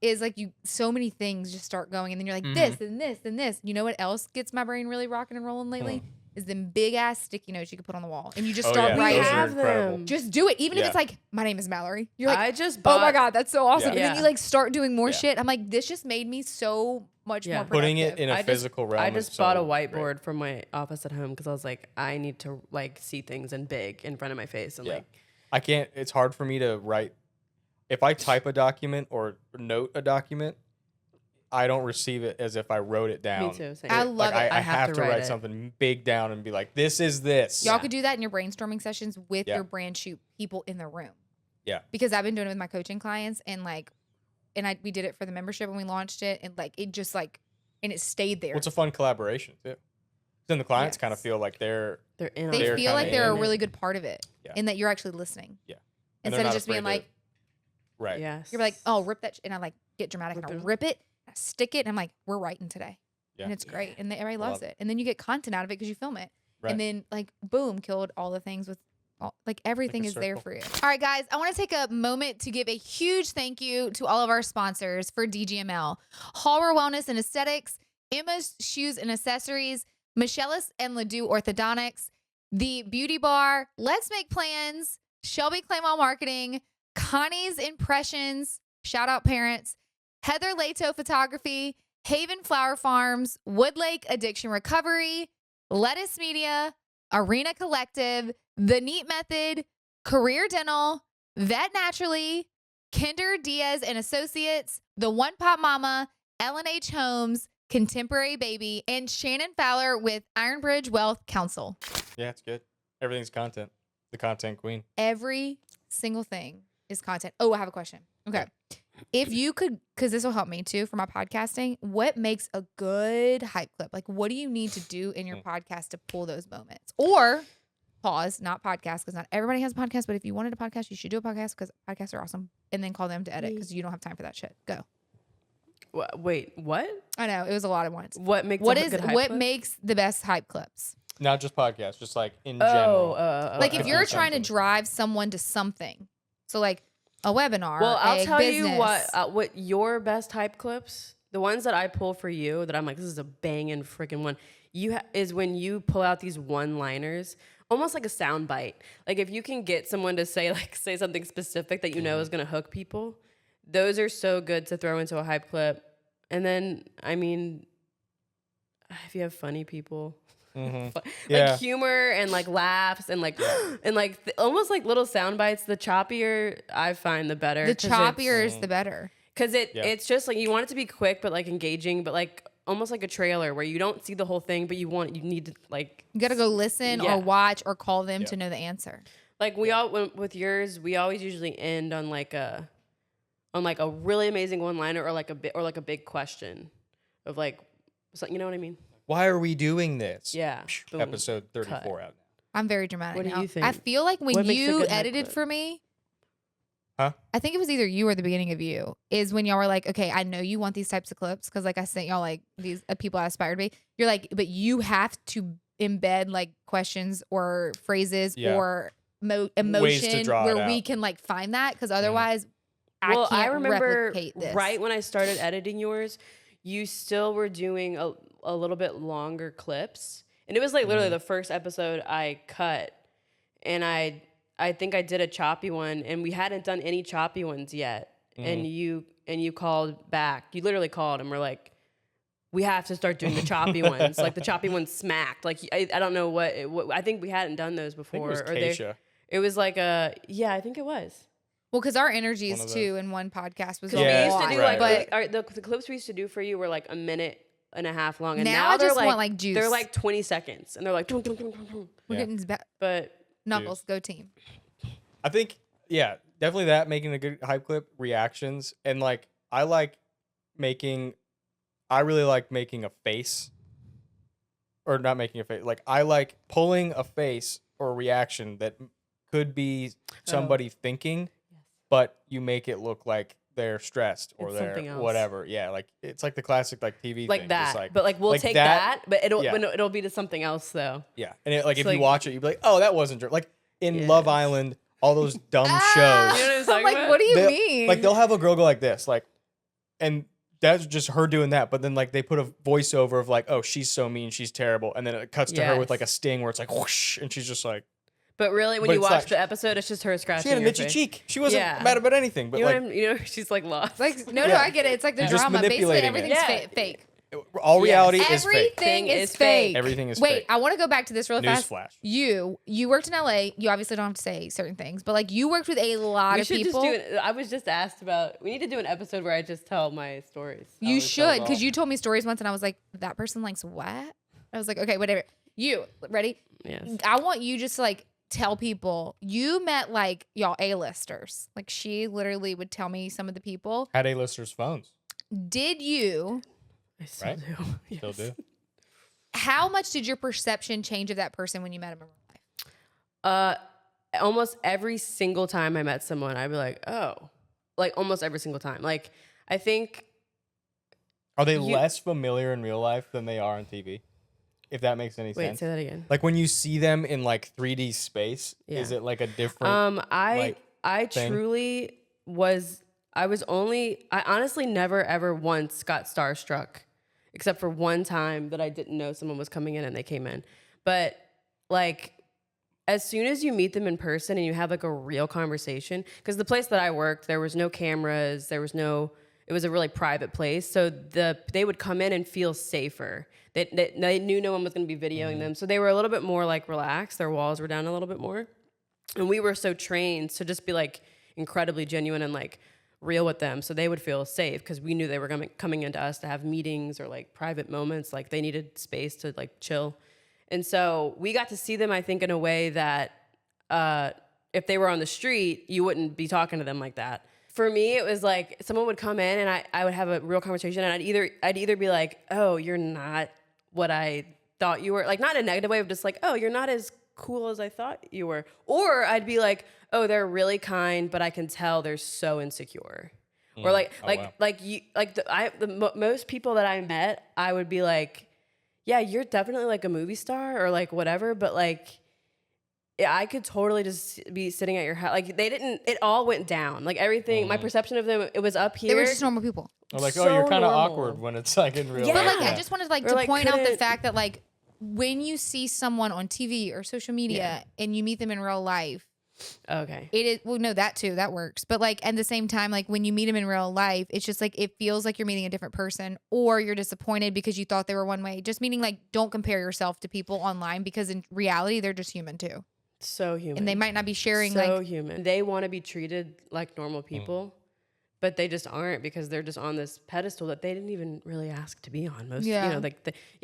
A: Is like so many things just start going, and then you're like this and this and this. You know what else gets my brain really rocking and rolling lately? Is them big ass sticky notes you can put on the wall, and you just start
C: yeah.
A: writing.
C: Those are
B: have
C: incredible.
B: them.
A: Just do it, even if
C: Yeah.
A: it's like my name is Mallory. You're like,
B: I just
A: oh
B: bought.
A: my God, that's so awesome.
C: Yeah.
A: And then
B: Yeah.
A: you like start doing more
C: Yeah.
A: shit. I'm like, this just made me so much
B: Yeah.
A: more productive.
C: Putting it in a physical realm.
B: I
C: is
B: just bought a
C: so
B: whiteboard
C: great.
B: from my office at home because I was like, I need to like see things in big in front of my face and
C: Yeah.
B: like.
C: I can't. It's hard for me to write. If I type a document or note a document, I don't receive it as if I wrote it down.
B: Me too. Same.
A: I love
C: Like
A: it.
C: I have to write
B: it.
C: something big down and be like, "This is this."
A: Y'all could do that in your brainstorming sessions with
C: Yeah.
A: your brand shoot people in the room.
C: Yeah.
A: Because I've been doing it with my coaching clients, and we did it for the membership when we launched it, and like it just like, and it stayed there.
C: Well, it's a fun collaboration too. Then the clients kind of
A: Yes.
C: feel like
B: They're in. on
A: they
B: it.
C: they're
A: feel like
C: kinda
A: they're a
C: in it.
A: really good part of it,
C: Yeah.
A: and that you're actually listening.
C: Yeah. And they're
A: Instead of
C: not
A: just being
C: afraid to-
A: like,
C: right.
B: Yes.
A: you're like, oh, rip that, and I like get dramatic
B: Rip
A: and I
B: it.
A: rip it, and I stick it, and I'm like, we're writing today,
C: Yeah.
A: and it's great, and everybody
C: love
A: loves
C: it.
A: it, and then you get content out of it because you film it,
C: Right.
A: and then like boom, killed all the things with. Like everything
C: a
A: is there
C: circle.
A: for you. All right, guys, I want to take a moment to give a huge thank you to all of our sponsors for DGML. Hallware Wellness and Aesthetics, Emma's Shoes and Accessories, Michelle's and Ledoux Orthodontics, The Beauty Bar, Let's Make Plans, Shelby Claymall Marketing, Connie's Impressions, shout out parents, Heather Lato Photography, Haven Flower Farms, Woodlake Addiction Recovery, Lettuce Media, Arena Collective, The Neat Method, Career Dental, Vet Naturally, Kinder Diaz and Associates, The One Pop Mama, L&H Homes, Contemporary Baby, and Shannon Fowler with Ironbridge Wealth Counsel.
C: Yeah, it's good. Everything's content. The content queen.
A: Every single thing is content. Oh, I have a question. Okay. If you could, because this will help me too for my podcasting, what makes a good hype clip? Like, what do you need to do in your podcast to pull those moments? Or pause, not podcast, because not everybody has a podcast, but if you wanted a podcast, you should do a podcast because podcasts are awesome. And then call them to edit because you don't have time for that shit. Go.
B: Wait, what?
A: I know. It was a lot at once.
B: What makes
A: What
B: a
A: is
B: good hype
A: what
B: clip?
A: makes the best hype clips?
C: Not just podcasts, just like in general.
A: Like
C: could
A: if
C: be
A: you're trying to
C: something.
A: drive someone to something. So like a webinar.
B: Well, I'll
A: a
B: tell
A: business.
B: you what your best hype clips, the ones that I pull for you, that I'm like, this is a banging freaking one. Is when you pull out these one-liners, almost like a sound bite. Like if you can get someone to say something specific that you know is gonna hook people, those are so good to throw into a hype clip. And then, I mean, if you have funny people.
C: Yeah.
B: Like humor and like laughs and like and like almost like little sound bites. The choppier I find, the better.
A: The choppier is the better.
B: Because it's just like you want it to be quick but like engaging, but like almost like a trailer where you don't see the whole thing, but you need to like
A: You got to go listen
B: Yeah.
A: or watch or call them to know the answer.
B: like with yours, we always usually end on like a really amazing one liner or like a big question of like, so, you know what I mean?
C: Why are we doing this?
B: Yeah. Boom.
C: Episode 34 out now.
A: I'm very dramatic
B: What do
A: now.
B: you think?
A: I feel like when
B: What makes a
A: you
B: good hype
A: edited
B: clip?
A: for me,
C: Huh?
A: I think it was either you or the beginning of you, is when y'all were like, okay, I know you want these types of clips because like I sent y'all like these people I aspired to be. You're like, but you have to embed like questions or phrases or emotion
C: draw
A: where
C: it
A: we
C: out.
A: can like find that because otherwise
B: Well,
A: I
B: I
A: can't
B: remember
A: replicate this.
B: right when I started editing yours, you still were doing a little bit longer clips. And it was like literally the first episode I cut. And I think I did a choppy one, and we hadn't done any choppy ones yet. And you called back. You literally called and were like, we have to start doing the choppy ones. Like the choppy ones smacked. Like I don't know what I think we hadn't done those before.
C: I think it was Keisha.
B: It was like I think it was.
A: Well, because our energies
C: One of
A: too in one podcast was
B: We used to do
C: right.
B: like the clips we used to do for you were like a minute and a half long, and
A: now I
B: they're
A: just
B: like,
A: want like juice.
B: They're like 20 seconds, and they're like, dum, dum, dum, dum, dum.
A: We're getting
B: But
A: Knuckles, go team.
C: I think, definitely that, making a good hype clip, reactions, and like I really like making a face, or not making a face. Like I like pulling a face or a reaction that could be somebody thinking, but you make it look like they're stressed or
B: It's
C: they're
B: something else.
C: whatever. Yeah, like it's like the classic like TV
B: like
C: thing.
B: that.
C: Just
B: But like we'll
C: like
B: take that, but it'll
C: yeah.
B: it'll be to something else though.
C: Yeah, and it, like
B: It's
C: if you
B: like-
C: watch it, you'd be like, oh, that wasn't like in Love
B: Yes.
C: Island, all those dumb
B: You know
C: shows.
B: what I'm
A: I'm
B: talking
A: like,
B: about?
A: what do you
C: They'll-
A: mean?
C: Like they'll have a girl go like this, like, and that's just her doing that. But then like they put a voiceover of like, oh, she's so mean, she's terrible, and then it cuts to her with
B: Yes.
C: like a sting where it's like whoosh, and she's just like,
B: But really, when
C: But
B: you
C: it's
B: watch
C: like-
B: the episode, it's just her scratching
C: she had a
B: her
C: itchy
B: face.
C: cheek. She wasn't
B: Yeah.
C: mad about anything, but
B: You know,
C: like
B: she's like lost.
A: like no,
C: Yeah.
A: I get it. It's like the
C: You're just
A: drama. Basically,
C: manipulating it.
A: everything's
B: Yeah.
A: fake.
C: all
B: Yes.
C: reality is fake.
A: Everything is
B: is
A: fake.
B: fake.
C: Everything is
A: Wait,
C: fake.
A: I want to go back to this real fast.
C: Newsflash.
A: You worked in LA. You obviously don't have to say certain things, but like you worked with a lot
B: we
A: of
B: should
A: people.
B: just do it. I was just asked about. We need to do an episode where I just tell my stories.
A: You
C: always tell
A: should,
C: it all.
A: because you told me stories once, and I was like, that person likes what? I was like, okay, whatever. You ready?
B: Yes.
A: I want you just to like tell people you met like y'all A-listers. Like she literally would tell me some of the people.
C: Had A-listers phones.
A: Did you?
B: I still
C: Right?
B: do. Yes.
C: Still do.
A: How much did your perception change of that person when you met him in real life?
B: Almost every single time I met someone, I'd be like, oh, like almost every single time. Like I think
C: Are they
B: You-
C: less familiar in real life than they are on TV? If that makes any
B: wait,
C: sense.
B: say that again.
C: Like when you see them in like 3D space, is
B: Yeah.
C: it like a different?
B: I
C: thing?
B: truly was. I honestly never ever once got starstruck, except for one time that I didn't know someone was coming in and they came in. But like, as soon as you meet them in person and you have like a real conversation, because the place that I worked, there was no cameras, it was a really private place. So they would come in and feel safer. They knew no one was going to be videoing them. So they were a little bit more like relaxed. Their walls were down a little bit more. And we were so trained to just be like incredibly genuine and like real with them. So they would feel safe because we knew they were coming into us to have meetings or like private moments. Like they needed space to like chill. And so we got to see them, I think, in a way that if they were on the street, you wouldn't be talking to them like that. For me, it was like someone would come in and I would have a real conversation and I'd either be like, oh, you're not what I thought you were. Like not in a negative way of just like, oh, you're not as cool as I thought you were. Or I'd be like, oh, they're really kind, but I can tell they're so insecure. Or like most people that I met, I would be like, yeah, you're definitely like a movie star or like whatever, but like I could totally just be sitting at your house. Like it all went down. Like everything, my perception of them, it was up here.
A: They were just normal people.
C: Or like,
B: so
C: oh, you're kind of
B: normal.
C: awkward when it's like in real
B: Yeah.
A: But
C: life.
A: like, I just wanted like
B: Or,
A: to
B: like,
A: point out the
B: couldn't-
A: fact that like when you see someone on TV or social media and you meet them in real life,
B: Okay.
A: it is no that too that works. But like at the same time, like when you meet them in real life, it's just like it feels like you're meeting a different person, or you're disappointed because you thought they were one way. Just meaning like don't compare yourself to people online because in reality they're just human too,
B: So human.
A: and they might not be sharing
B: so
A: like
B: human. They want to be treated like normal people, but they just aren't because they're just on this pedestal that they didn't even really ask to be on. Most,
A: Yeah.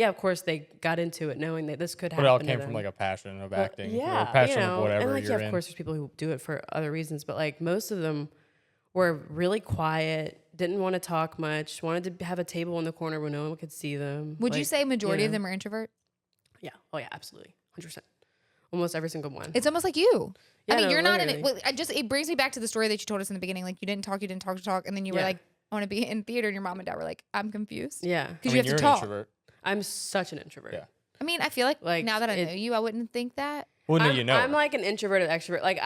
B: of course they got into it knowing that this could
C: But
B: happen.
C: it all
B: to
C: came
B: them.
C: from like a passion of
B: But
C: acting, or
B: yeah,
C: a passion of whatever
B: and like
C: you're
B: of
C: in.
B: course there's people who do it for other reasons, but like most of them were really quiet, didn't want to talk much, wanted to have a table in the corner where no one could see them.
A: would you
B: Like,
A: say majority of
B: know.
A: them are introvert?
B: Yeah. Oh yeah, absolutely. 100%. almost every single one.
A: It's almost like you.
B: Yeah,
A: I mean,
B: no,
A: you're not in it.
B: literally.
A: Well, it brings me back to the story that you told us in the beginning. Like, you didn't talk, and then you were
B: Yeah.
A: like, I want to be in theater, and your mom and dad were like, I'm confused.
B: Yeah.
A: Because
C: I
A: you
C: mean,
A: have
C: you're
A: to
C: an
A: talk.
C: introvert.
B: I'm such an introvert.
C: Yeah.
A: I mean, I feel like,
B: Like,
A: now that I know
B: it-
A: you, I wouldn't think that.
C: Well, no,
B: I'm,
C: you know.
B: I'm like an introverted extrovert. Like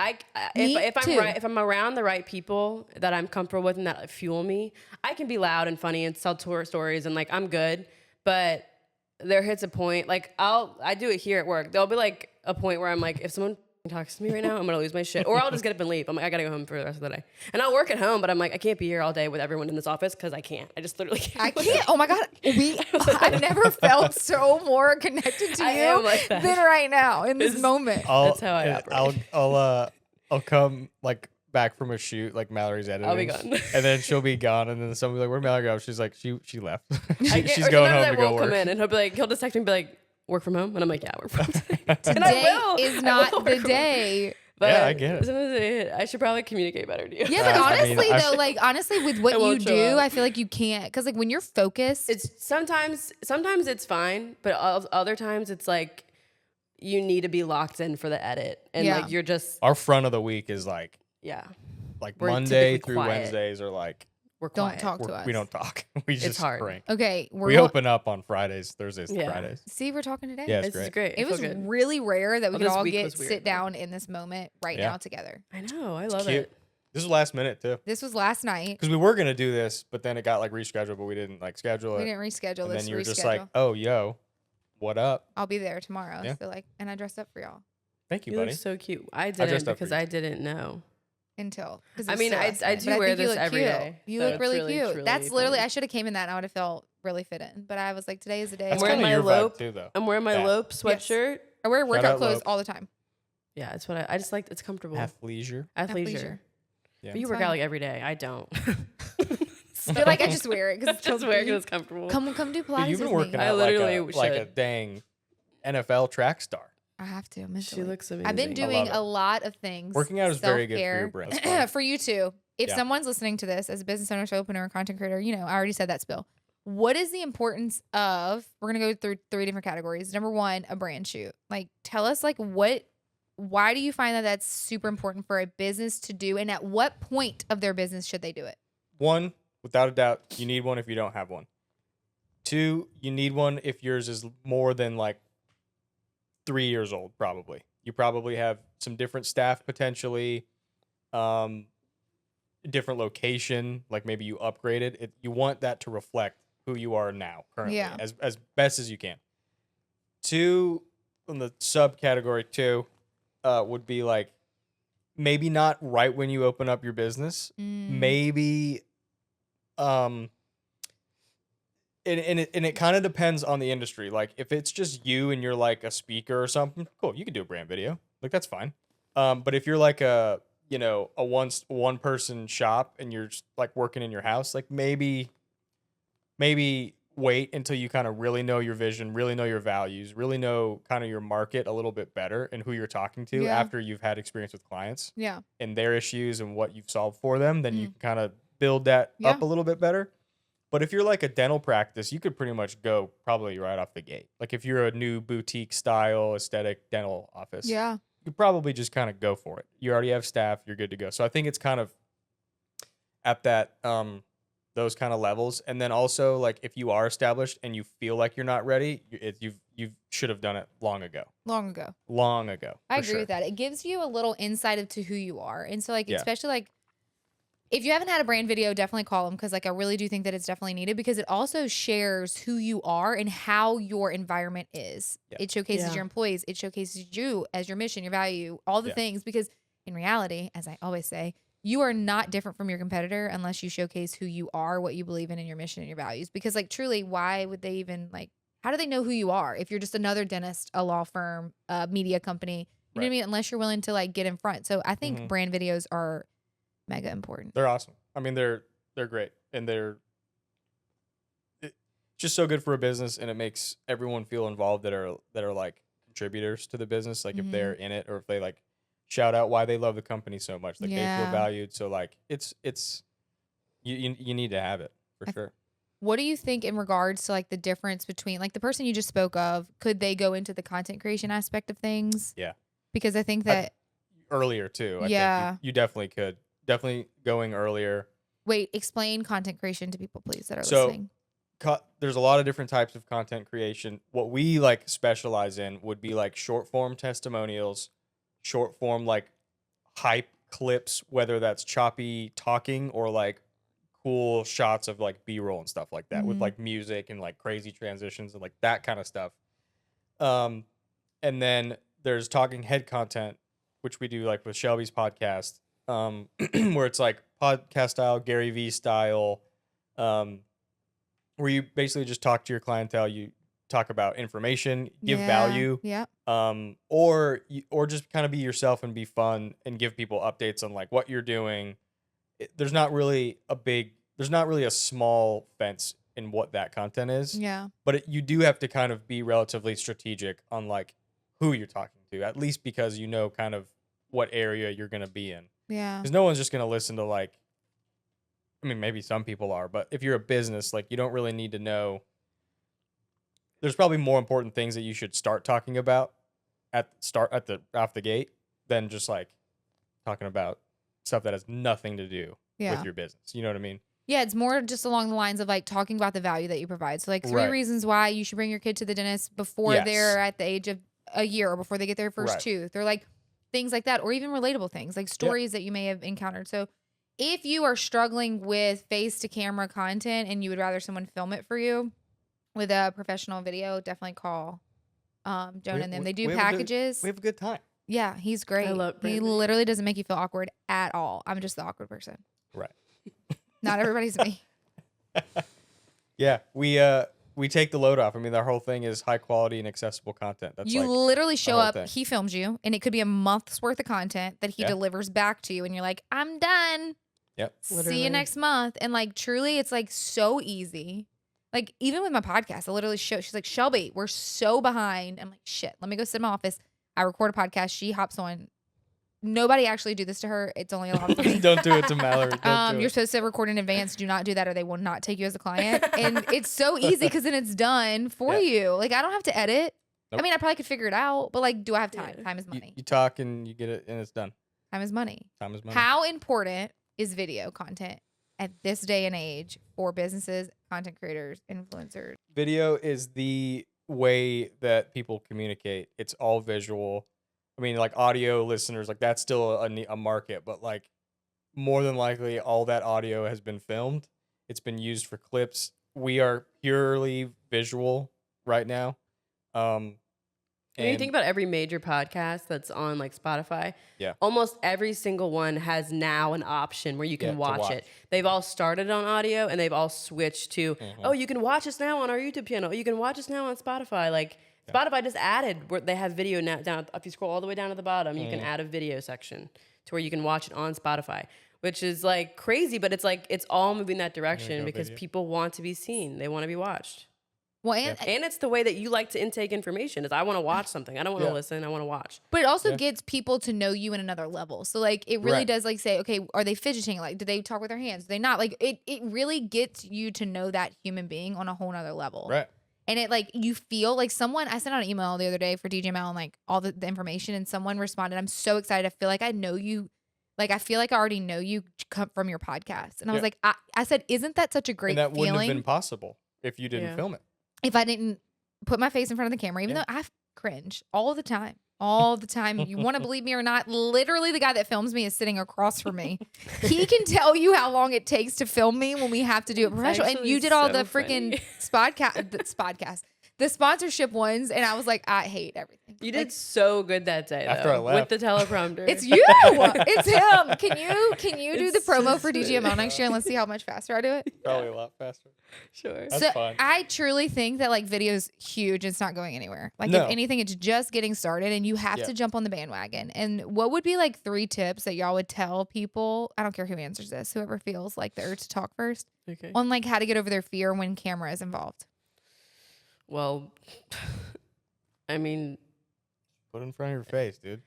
A: Me
B: if I'm
A: too.
B: right, if I'm around the right people that I'm comfortable with and that fuel me, I can be loud and funny and tell tour stories and like I'm good. But there hits a point, like I do it here at work. There'll be like a point where I'm like, if someone talks to me right now, I'm gonna lose my shit, or I'll just get up and leave. I'm like, I gotta go home for the rest of the day, and I'll work at home. But I'm like, I can't be here all day with everyone in this office because I can't. I just literally can't.
A: I can't. Oh my God. I've never felt so more connected to
B: I
A: you
B: am like that.
A: than right now in this moment.
B: That's how I operate.
C: I'll come like back from a shoot, like Mallory's editing.
B: I'll be gone.
C: And then she'll be gone, and then somebody will be like, "Where'd Mallory go?" She's like, she left.
B: I get,
C: She's
B: or
C: going
B: sometimes
C: home to
B: I
C: go
B: will come
C: work.
B: in and he'll just text me and be like, work from home, and I'm like, yeah, work from home today. And I
A: Today
B: will.
A: is
B: I
A: not
B: will
A: the
B: work from home.
C: Yeah,
A: day.
B: But
C: I get it.
B: sometimes I should probably communicate better to you.
A: Yeah, but
C: I mean,
A: honestly,
C: I-
A: though, like, honestly, with what
B: I
A: you
B: won't show
A: do,
B: up.
A: I feel like you can't. Because, like, when you're focused,
B: It's sometimes it's fine, but other times it's like you need to be locked in for the edit, and
A: Yeah.
B: like you're just
C: Our front of the week is like
B: We're
C: Monday
B: typically
C: through
B: quiet.
C: Wednesdays are like
B: we're
A: don't
B: quiet.
A: talk to us.
C: we don't talk. We just
B: hard.
C: crank.
A: Okay.
C: We open up on Fridays, Thursdays,
B: Yeah.
C: Fridays.
A: See, we're talking today.
C: Yeah, it's
B: This is
C: great.
B: great.
A: It
B: I
A: was
B: feel good.
A: really rare that we
B: Oh,
A: could
B: this
A: all
B: week
A: get
B: was weird,
A: sit
B: though.
A: down in this moment right
C: Yeah.
A: now together.
B: I know. I love
C: Cute.
B: it.
C: This was last minute too,
A: This was last night.
C: because we were gonna do this, but then it got like rescheduled, but we didn't like schedule
A: We
C: it.
A: didn't reschedule
C: And
A: this.
C: then you were
A: Reschedule.
C: just like, "Oh, yo, what up?"
A: I'll be there tomorrow.
C: Yeah.
A: So like, and I dressed up for y'all
C: Thank you,
B: You
C: buddy.
B: look so cute. I
C: dressed
B: didn't
C: up for
B: because
C: you.
B: I didn't know.
A: until. 'Cause
B: I
A: it's
B: mean,
A: so
B: I
A: last minute.
B: do
A: But
B: wear
A: think you
B: this
A: look
B: every
A: cute.
B: day,
A: You
B: so
A: look
B: it's
A: really
B: really,
A: cute.
B: truly
A: That's literally.
B: fun.
A: I should have came in that, and I would have felt really fit in. But I was like, today is the day.
C: That's
B: wearing
C: kind of
B: my
C: your
B: Lope.
C: vibe too, though.
B: I'm wearing my
C: Yeah.
B: Lope sweatshirt.
A: I wear
C: Shout
A: workout
C: out
A: clothes
C: Lope.
A: all the time.
B: Yeah, it's what I just like. It's comfortable.
C: Athleisure.
B: Athleisure.
C: Yeah.
B: But you
A: It's
B: work
A: fine.
B: out like every day. I don't.
A: I feel like I just wear it because it's
B: just wear it
A: comfy.
B: 'cause it's comfortable.
A: Come do Pilates
C: Dude, you've been
A: with
C: working
A: me.
B: I
C: out
B: literally
C: like a
B: should.
C: dang NFL track star.
A: I have to.
B: She
A: Mentally.
B: looks amazing.
A: I've been
C: I
A: doing
C: love it.
A: a lot of things.
C: Working out is very good for your
A: self-care.
C: brain. It's fun.
A: For you too. If
C: Yeah.
A: someone's listening to this as a business owner, solopreneur, content creator, I already said that spill. What is the importance of, we're going to go through 3 different categories. Number 1, a brand shoot. Like, tell us like why do you find that that's super important for a business to do? And at what point of their business should they do it?
C: 1, without a doubt, you need one if you don't have one. 2, you need one if yours is more than like 3 years old, probably. You probably have some different staff potentially, different location, like maybe you upgraded it. You want that to reflect who you are now, currently,
A: Yeah.
C: as best as you can. 2, on the subcategory 2, would be like maybe not right when you open up your business, maybe and it kind of depends on the industry. Like if it's just you and you're like a speaker or something, cool, you can do a brand video, like that's fine. But if you're like a one person shop and you're just like working in your house, like maybe wait until you kind of really know your vision, really know your values, really know kind of your market a little bit better and who you're talking to
A: Yeah.
C: after you've had experience with clients
A: Yeah.
C: and their issues and what you've solved for them. Then you can kind of build that
A: Yeah.
C: up a little bit better. But if you're like a dental practice, you could pretty much go probably right off the gate. Like if you're a new boutique style aesthetic dental office,
A: Yeah.
C: you could probably just kind of go for it. You already have staff, you're good to go. So I think it's kind of at that those kind of levels. And then also like if you are established and you feel like you're not ready, you should have done it long ago.
A: Long ago. I
C: For
A: agree
C: sure.
A: with that. It gives you a little insight into who you are. And so like,
C: Yeah.
A: especially like, if you haven't had a brand video, definitely call them because like I really do think that it's definitely needed because it also shares who you are and how your environment is.
C: Yeah.
A: It showcases
B: Yeah.
A: your employees. It showcases you as your mission, your value, all the
C: Yeah.
A: things. Because in reality, as I always say, you are not different from your competitor unless you showcase who you are, what you believe in your mission and your values. Because like truly, why would they even like, how do they know who you are if you're just another dentist, a law firm, a media company? You know what I
C: Right.
A: mean? Unless you're willing to like get in front. So I think
C: Mhm.
A: brand videos are mega important.
C: They're awesome. I mean, they're great, and it's just so good for a business, and it makes everyone feel involved that are like contributors to the business. Like if
A: Mhm.
C: they're in it, or if they like shout out why they love the company so much, like they
A: Yeah.
C: feel valued. So like it's you need to have it for sure.
A: What do you think in regards to like the difference between like the person you just spoke of? Could they go into the content creation aspect of things?
C: Yeah.
A: Because I think that
C: earlier too. I
A: Yeah.
C: think you definitely could. Definitely going earlier.
A: wait, explain content creation to people, please, that are
C: So-
A: listening.
C: There's a lot of different types of content creation. What we like specialize in would be like short form testimonials, short form like hype clips, whether that's choppy talking or like cool shots of like B-roll and stuff like that with
A: Mhm.
C: like music and like crazy transitions and like that kind of stuff. And then there's talking head content, which we do like with Shelby's podcast, where it's like podcast style, Gary Vee style, where you basically just talk to your clientele. You talk about information, give value,
A: Yeah.
C: or just kind of be yourself and be fun and give people updates on like what you're doing. There's not really a small fence in what that content is,
A: Yeah.
C: but you do have to kind of be relatively strategic on like who you're talking to, at least because you know kind of what area you're going to be in.
A: Yeah.
C: Because no one's just going to listen to like, I mean, maybe some people are, but if you're a business, like you don't really need to know. There's probably more important things that you should start talking about off the gate than just like talking about stuff that has nothing to do
A: Yeah.
C: with your business. You know what I mean?
A: Yeah, it's more just along the lines of like talking about the value that you provide. So like 3
C: Right.
A: reasons why you should bring your kid to the dentist before
C: Yes.
A: they're at the age of a year or before they get their first
C: Right.
A: tooth, or like things like that, or even relatable things like stories that you may have encountered. So if you are struggling with face to camera content and you would rather someone film it for you with a professional video, definitely call Jonah and them. They do
C: we have a good-
A: packages.
C: We have a good time.
A: Yeah, he's great.
B: love
A: He
B: Brandon.
A: literally doesn't make you feel awkward at all. I'm just the awkward person.
C: Right.
A: Not everybody's me.
C: Yeah, we take the load off. I mean, our whole thing is high quality and accessible content. That's
A: You
C: like
A: literally show
C: whole
A: up,
C: thing.
A: he films you, and it could be a month's worth of content that he
C: Yeah.
A: delivers back to you, and you're like, I'm done.
C: Yep.
A: See
B: Literally.
A: you next month. And like truly, it's like so easy. Like even with my podcast, I literally she's like, Shelby, we're so behind. I'm like, shit, let me go sit in my office. I record a podcast. She hops on. Nobody actually do this to her. It's only allowed for me.
C: Don't do it to Mallory. Don't do
A: You're
C: it.
A: supposed to record in advance. Do not do that, or they will not take you as a client. And it's so easy because then it's done for
C: Yeah.
A: you. Like I don't have to edit. I
C: Nope.
A: mean, I probably could figure it out, but like, do I have time?
B: Yeah.
A: Time is
C: You,
A: money.
C: you talk and you get it and it's done.
A: Time is money.
C: Time is money.
A: How important is video content at this day and age for businesses, content creators, influencers?
C: Video is the way that people communicate. It's all visual. I mean, like audio listeners, like that's still a market, but like more than likely all that audio has been filmed. It's been used for clips. We are purely visual right now.
B: When you think about every major podcast that's on like Spotify,
C: Yeah.
B: almost every single one has now an option where you can
C: to
B: watch
C: watch.
B: it. They've all started on audio and they've all switched to, oh, you can watch us now on our YouTube channel. You can watch us now on Spotify. Like Spotify just added where they have video now down. If you scroll all the way down to the bottom, you can add a video section to where you can watch it on Spotify, which is like crazy, but it's like it's all moving that direction
C: go
B: because
C: video.
B: people want to be seen. They want to be watched.
A: Well, and
B: And it's the way that you like to intake information is I want to watch something. I don't want to
C: Yeah.
B: listen. I want to watch.
A: but it also
C: Yeah.
A: gets people to know you in another level. So like it really
C: Right.
A: does like say, okay, are they fidgeting? Like, do they talk with their hands? Do they not? Like it really gets you to know that human being on a whole nother level.
C: Right.
A: And it like you feel like someone, I sent out an email the other day for DJML and like all the information, and someone responded, I'm so excited. I feel like I know you. Like I feel like I already know you from your podcast. And I was
C: Yeah.
A: like, I said, isn't that such a great
C: And that wouldn't
A: feeling?
C: have been possible if you didn't
B: Yeah.
C: film it.
A: If I didn't put my face in front of the camera, even
C: Yeah.
A: though I cringe all the time. All the time. You want to believe me or not? Literally, the guy that films me is sitting across from me. He can tell you how long it takes to film me when we have to do it professional. And
B: actually
A: you did all
B: so
A: the freaking the sponsorship ones, and I was like, I hate everything.
B: You
A: Like,
B: did so good that day
C: After
B: though,
C: I left.
B: with the teleprompter.
A: it's you. It's him. Can you do the
B: It's
A: promo
B: just
A: for DGML next year and let's see how much faster I do it?
C: Probably a lot faster.
B: Sure.
C: That's
A: So
C: fine.
A: I truly think that like video's huge. It's not going anywhere. Like
C: No.
A: if anything, it's just getting started, and you have
C: Yeah.
A: to jump on the bandwagon. And what would be like 3 tips that y'all would tell people? I don't care who answers this, whoever feels like the urge to talk first,
B: Okay.
A: on like how to get over their fear when camera is involved.
B: Well, I mean,
C: Put it in front of your face, dude.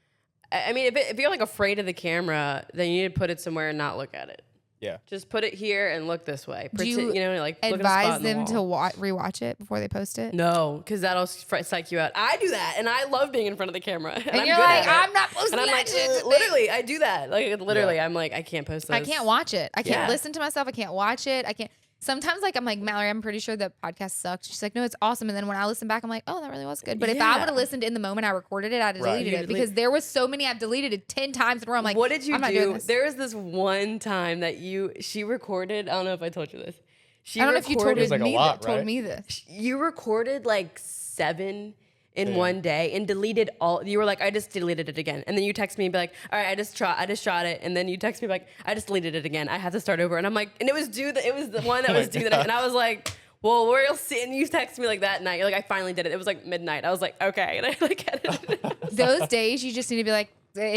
B: if you're like afraid of the camera, then you need to put it somewhere and not look at it.
C: Yeah.
B: Just put it here and look this way.
A: Do you
B: like look at a spot
A: advise
B: in the
A: them to
B: wall.
A: rewatch it before they post it?
B: No, because that'll psych you out. I do that, and I love being in front of the camera. And I'm
A: you're
B: good
A: like,
B: at it.
A: I'm not posting
B: And I'm
A: that
B: like,
A: shit today.
B: literally, I do that. Like, literally,
C: Yeah.
B: I'm like, I can't post this.
A: I can't watch it. I can't
B: Yeah.
A: listen to myself. I can't watch it. I can't. Sometimes, like, I'm like, Mallory, I'm pretty sure the podcast sucks. She's like, no, it's awesome. And then when I listen back, I'm like, oh, that really was good. But if I
B: Yeah.
A: would have listened in the moment I recorded it, I'd have
C: Right.
A: deleted
B: You'd
A: it because there was so many I've deleted it 10 times in a row. I'm like,
B: what did you
A: I'm not doing
B: do?
A: this.
B: There was this one time that she recorded. I don't know if I told you this.
A: I don't know if you told
C: It was like a
A: me
C: lot,
A: that told
C: right?
A: me this.
B: You recorded like 7 in
C: Yeah.
B: one day and deleted all. You were like, I just deleted it again, and then you text me and be like, all right, I just shot it, and then you text me like, I just deleted it again. I have to start over, and I'm like, and it was the one that was due the night, and I was like, well, we'll see. And you text me like that night. You're like, I finally did it. It was like midnight. I was like, okay, and I like edited it.
A: Those days, you just need to be like,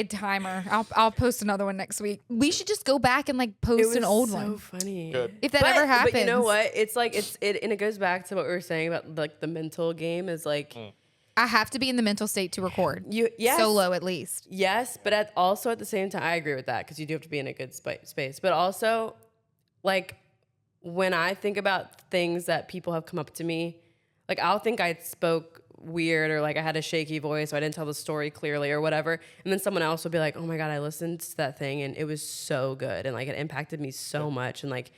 A: timer. I'll post another one next week. We should just go back and like post an old one.
B: So funny.
C: Good.
A: If that ever happens.
B: But you know what? It's like and it goes back to what we were saying about like the mental game is like
A: I have to be in the mental state to record.
B: yes,
A: Solo at least.
B: yes, but also at the same time, I agree with that because you do have to be in a good space. But also, like when I think about things that people have come up to me, like I'll think I spoke weird or like I had a shaky voice or I didn't tell the story clearly or whatever, and then someone else will be like, oh my god, I listened to that thing and it was so good and like it impacted me so much and like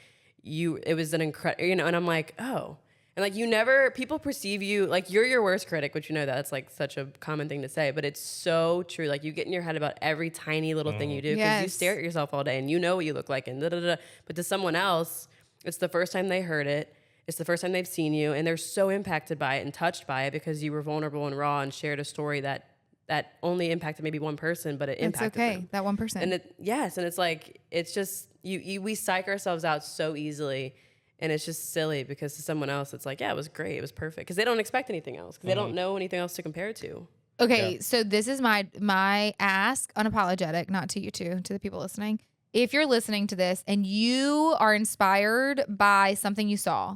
B: it was an incredible, and I'm like, oh. And like people perceive you like you're your worst critic, which that's like such a common thing to say, but it's so true. Like you get in your head about every tiny little thing you do because you
A: Yes.
B: stare at yourself all day and you know what you look like and da da da. But to someone else, it's the first time they heard it. It's the first time they've seen you, and they're so impacted by it and touched by it because you were vulnerable and raw and shared a story that only impacted maybe one person, but it
A: It's
B: impacted
A: okay.
B: them.
A: That 1%.
B: And it's like it's just we psych ourselves out so easily. And it's just silly because to someone else, it's like, yeah, it was great. It was perfect. Because they don't expect anything else. Because they don't know anything else to compare it to.
A: Okay,
C: Yeah.
A: so this is my ask, unapologetic, not to you two, to the people listening. If you're listening to this and you are inspired by something you saw,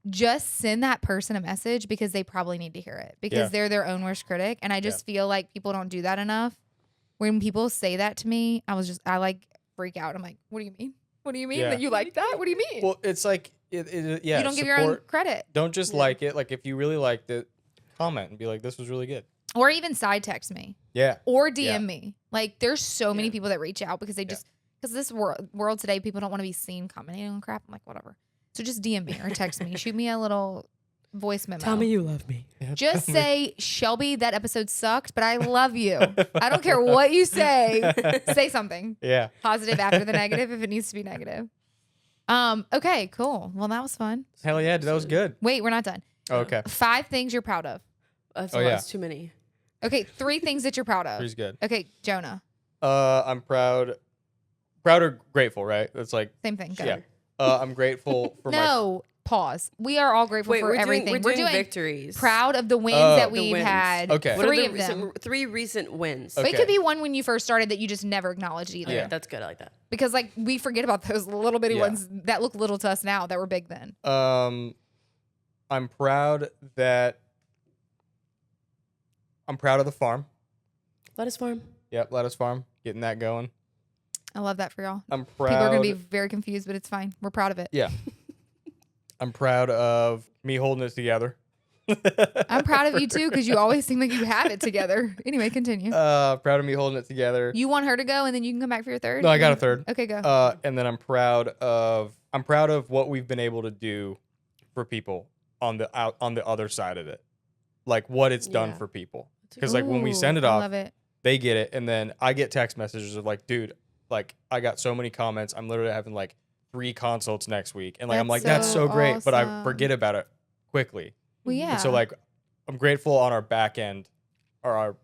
A: just send that person a message because they probably need to hear it because they're their own worst critic. And I just feel like people don't do that enough. When people say that to me, I like freak out. I'm like, what do you mean? What do you mean
C: Yeah.
A: that you like that? What do you mean?
C: Well, it's like yeah.
A: You don't give your own credit.
C: Don't just like it. Like if you really liked it, comment and be like, "This was really good."
A: Or even side text me.
C: Yeah.
A: Or DM
C: Yeah.
A: me. Like there's so many people that reach out because they just because this world today, people don't want to be seen commenting on crap. I'm like, whatever. So just DM me or text me. Shoot me a little voice memo.
B: Tell me you love me.
A: Just say, Shelby, that episode sucked, but I love you. I don't care what you say. Say something
C: Yeah.
A: positive after the negative if it needs to be negative. Okay, cool. Well, that was fun.
C: Hell yeah, dude, that was good.
A: Wait, we're not done.
C: Oh, okay.
A: 5 things you're proud of.
B: That's
C: Oh, yeah.
B: that's too many.
A: Okay, 3 things that you're proud of.
C: Three's good.
A: Okay, Jonah.
C: I'm proud or grateful, right? That's like
A: Same thing. Go.
C: yeah. I'm grateful for
A: No, pause. We are all grateful for everything.
B: We're doing victories.
A: Proud of the wins
C: Oh.
A: that
B: The
A: we've
B: wins.
A: had.
C: Okay.
B: What are
A: 3
B: the
A: of them.
B: recent, 3 recent wins.
A: But
C: Okay.
A: it could be one when you first started that you just never acknowledged either.
C: Yeah.
B: That's good. I like that.
A: Because like we forget about those little bitty
C: Yeah.
A: ones that look little to us now that were big then.
C: I'm proud of the farm.
B: Lettuce farm.
C: Yep, lettuce farm, getting that going.
A: I love that for y'all.
C: I'm proud.
A: People are gonna be very confused, but it's fine. We're proud of it.
C: Yeah. I'm proud of me holding it together.
A: I'm proud of you too, because you always seem like you have it together. Anyway, continue.
C: Proud of me holding it together.
A: You want her to go and then you can come back for your third?
C: No, I got a third.
A: Okay, go.
C: And then I'm proud of what we've been able to do for people on the other side of it. Like what it's done
B: Yeah.
C: for people. Because like when we
A: Ooh,
C: send it
A: I
C: off,
A: love it.
C: they get it, and then I get text messages of like, dude, like I got so many comments. I'm literally having like 3 consults next week, and like I'm like, that's so great, but I
A: awesome.
C: forget about it quickly.
A: Well, yeah.
C: And so like I'm grateful on our back end or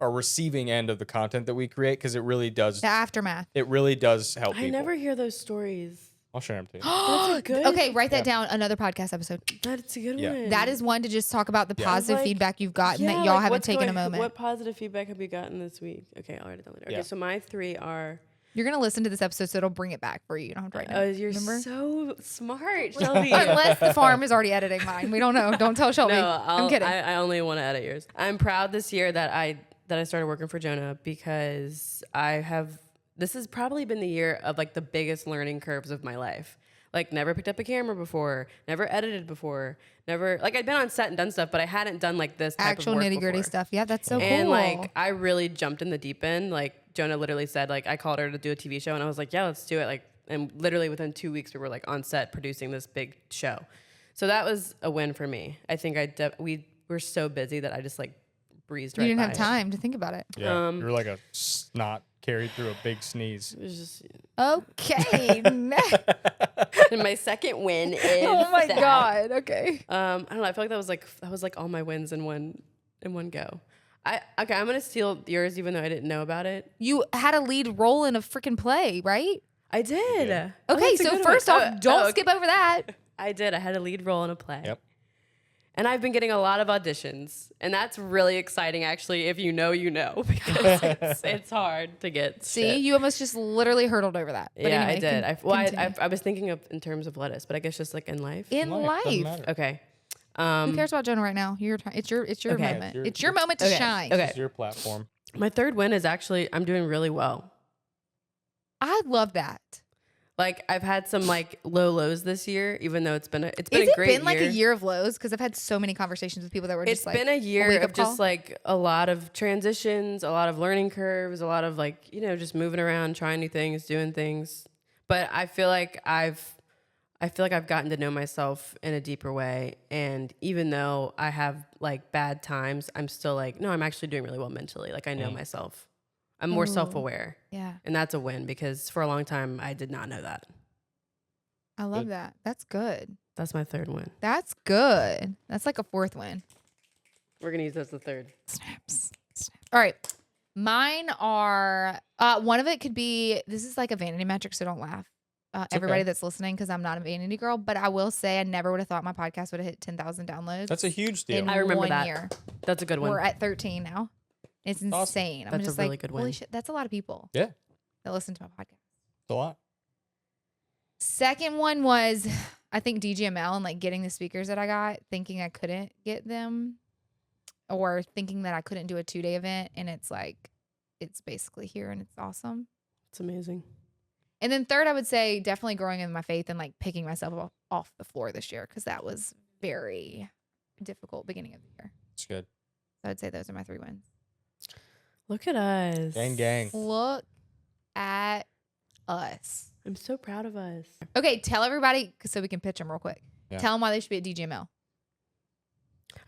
C: our receiving end of the content that we create because it really does
A: the aftermath.
C: help
B: I
C: people.
B: never hear those stories.
C: I'll share them to you.
B: That's a good.
A: Okay, write that
C: Yeah.
A: down. Another podcast episode.
B: That's a good
C: Yeah.
B: one.
A: That is one to just talk about the
C: Yeah.
A: positive
B: Like,
A: feedback you've gotten
B: Yeah,
A: that y'all
B: like,
A: haven't
B: what's
A: taken a
B: going-
A: moment.
B: What positive feedback have you gotten this week? Okay, I'll write it down later. Okay,
C: Yeah.
B: so my 3 are.
A: You're gonna listen to this episode, so it'll bring it back for you. You don't have to write it.
B: Oh, you're
A: Remember?
B: so smart, Shelby.
A: Unless the farm is already editing mine. We don't know. Don't tell Shelby.
B: No,
A: I'm kidding.
B: I only want to edit yours. I'm proud this year that I started working for Jonah because I have this has probably been the year of like the biggest learning curves of my life. Like never picked up a camera before, never edited before, never like I'd been on set and done stuff, but I hadn't done like this type
A: Actual
B: of work
A: nitty gritty
B: before.
A: stuff. Yeah, that's so cool.
B: And like I really jumped in the deep end. Like Jonah literally said, like I called her to do a TV show, and I was like, yeah, let's do it. Like, and literally within 2 weeks, we were like on set producing this big show. So that was a win for me. I think we were so busy that I just like breezed right by.
A: You didn't have time to think about it.
C: Yeah, you're like a snot carried through a big sneeze.
B: It was just
A: Okay.
B: and my second win is
A: Oh my
B: that.
A: God. Okay.
B: I don't know. I feel like that was like all my wins in one go. I'm gonna steal yours, even though I didn't know about it.
A: You had a lead role in a freaking play, right?
B: I did.
C: Yeah.
B: Oh,
A: Okay,
B: that's a
A: so
B: good
A: first
B: one.
A: off, don't
B: okay.
A: skip over that.
B: I did. I had a lead role in a play.
C: Yep.
B: And I've been getting a lot of auditions, and that's really exciting, actually. If you know, because it's hard to get.
A: See,
B: shit.
A: you almost just literally hurdled over that. But
B: Yeah,
A: anyway,
B: I did.
A: continue.
B: I was thinking of in terms of lettuce, but I guess just like in life.
A: In
C: Doesn't
A: life.
C: matter.
B: Okay.
A: Who cares about Jonah right now? Your time. It's your
B: Okay.
A: moment.
C: It's
A: It's your moment to
B: okay.
A: shine.
B: Okay.
C: This is your platform.
B: My third win is actually I'm doing really well.
A: I love that.
B: Like I've had some like low lows this year, even though it's been a
A: Has
B: great
A: it been like a
B: year.
A: year of lows? Because I've had so many conversations with people that were
B: It's
A: just like,
B: been a year
A: wake-up
B: of just
A: call?
B: like a lot of transitions, a lot of learning curves, a lot of like, just moving around, trying new things, doing things. But I feel like I've gotten to know myself in a deeper way. And even though I have like bad times, I'm still like, no, I'm actually doing really well mentally. Like I know myself. I'm more
A: Ooh.
B: self-aware.
A: Yeah,
B: And that's a win because for a long time I did not know that.
A: I love that. That's good.
B: That's my third win.
A: That's good. That's like a fourth win.
B: We're gonna use that as the third.
A: Snaps. All right. Mine are, one of it could be, this is like a vanity metric, so don't laugh. Everybody
C: okay.
A: that's listening, because I'm not a vanity girl, but I will say I never would have thought my podcast would have hit 10,000 downloads.
C: That's a huge deal.
A: in
B: I remember
A: 1
B: that.
A: year.
B: That's a good one.
A: We're at 13 now. It's
C: Awesome.
A: insane. I'm
B: That's a
A: just
B: really
A: like,
B: good
A: holy
B: win.
A: shit, that's a lot of people
C: Yeah,
A: that listen to my podcast.
C: it's a lot.
A: Second one was, I think DGML and like getting the speakers that I got, thinking I couldn't get them, or thinking that I couldn't do a 2-day event, and it's like, it's basically here and it's awesome.
B: It's amazing.
A: And then third, I would say definitely growing in my faith and like picking myself off the floor this year, because that was very difficult beginning of the year.
C: It's good.
A: So I'd say those are my 3 wins.
B: Look at us.
C: Gang.
A: Look at us.
B: I'm so proud of us.
A: Okay, tell everybody so we can pitch them real quick.
C: Yeah.
A: Tell them why they should be at DGML.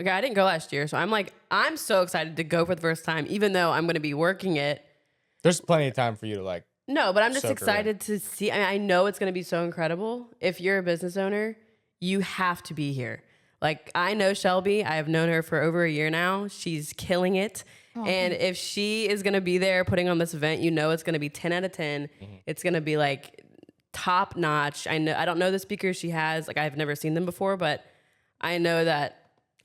B: Okay, I didn't go last year, so I'm so excited to go for the first time, even though I'm going to be working it.
C: There's plenty of time for you to like.
B: No, but I'm just
C: Soak her in.
B: excited to see. I know it's going to be so incredible. If you're a business owner, you have to be here. Like, I know Shelby. I have known her for over a year now. She's killing it.
A: Oh,
B: And if she is going to be there putting on this event, it's going to be 10 out of 10. It's going to be like top notch. I don't know the speakers she has. Like, I've never seen them before, but I know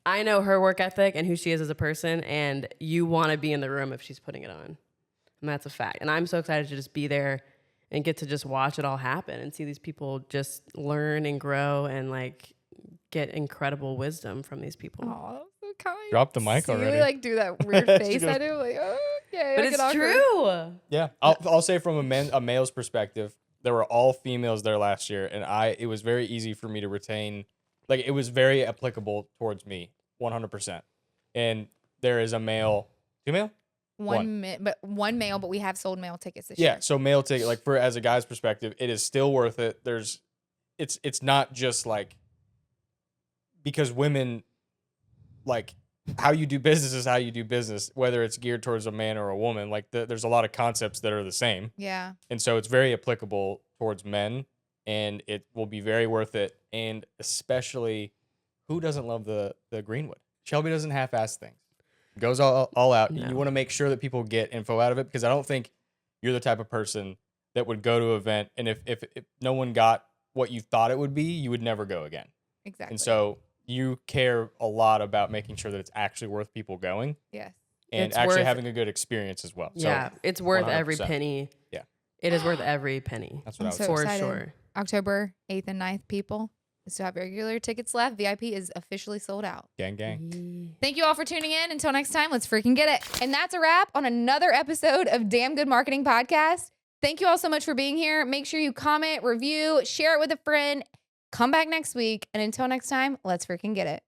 B: her work ethic and who she is as a person, and you want to be in the room if she's putting it on. And that's a fact. And I'm so excited to just be there and get to just watch it all happen and see these people just learn and grow and like get incredible wisdom from these people.
A: Oh, so kind.
C: Drop the mic
A: See
C: already.
A: me like do that weird face I do. Like, oh, okay.
B: But
A: I get
B: it's
A: awkward.
B: true.
C: Yeah, I'll say from a male's perspective, there were all females there last year, and it was very easy for me to retain. Like, it was very applicable towards me, 100%. And there is a male, 2 male?
A: One male, but we have sold male tickets this
C: Yeah,
A: year.
C: so male ticket, like as a guy's perspective, it is still worth it. It's not just like, because women, like, how you do business is how you do business, whether it's geared towards a man or a woman. Like, there's a lot of concepts that are the same.
A: Yeah.
C: And so it's very applicable towards men, and it will be very worth it. And especially, who doesn't love the Greenwood? Shelby doesn't half-ass things. Goes all out.
B: No.
C: You want to make sure that people get info out of it, because I don't think you're the type of person that would go to an event, and if no one got what you thought it would be, you would never go again.
A: Exactly.
C: And so you care a lot about making sure that it's actually worth people going,
A: yes.
C: and
B: It's
C: actually
B: worth-
C: having a good experience as well.
B: Yeah,
C: So
B: it's worth every
C: 100%.
B: penny.
C: Yeah.
B: It is worth every penny.
C: that's what
A: I'm
C: I would
A: so
C: say.
B: For
A: excited.
B: sure.
A: October 8th and 9th, people. We still have regular tickets left. VIP is officially sold out.
C: Gang.
A: Thank you all for tuning in. Until next time, let's freaking get it. And that's a wrap on another episode of Damn Good Marketing Podcast. Thank you all so much for being here. Make sure you comment, review, share it with a friend. Come back next week. And until next time, let's freaking get it.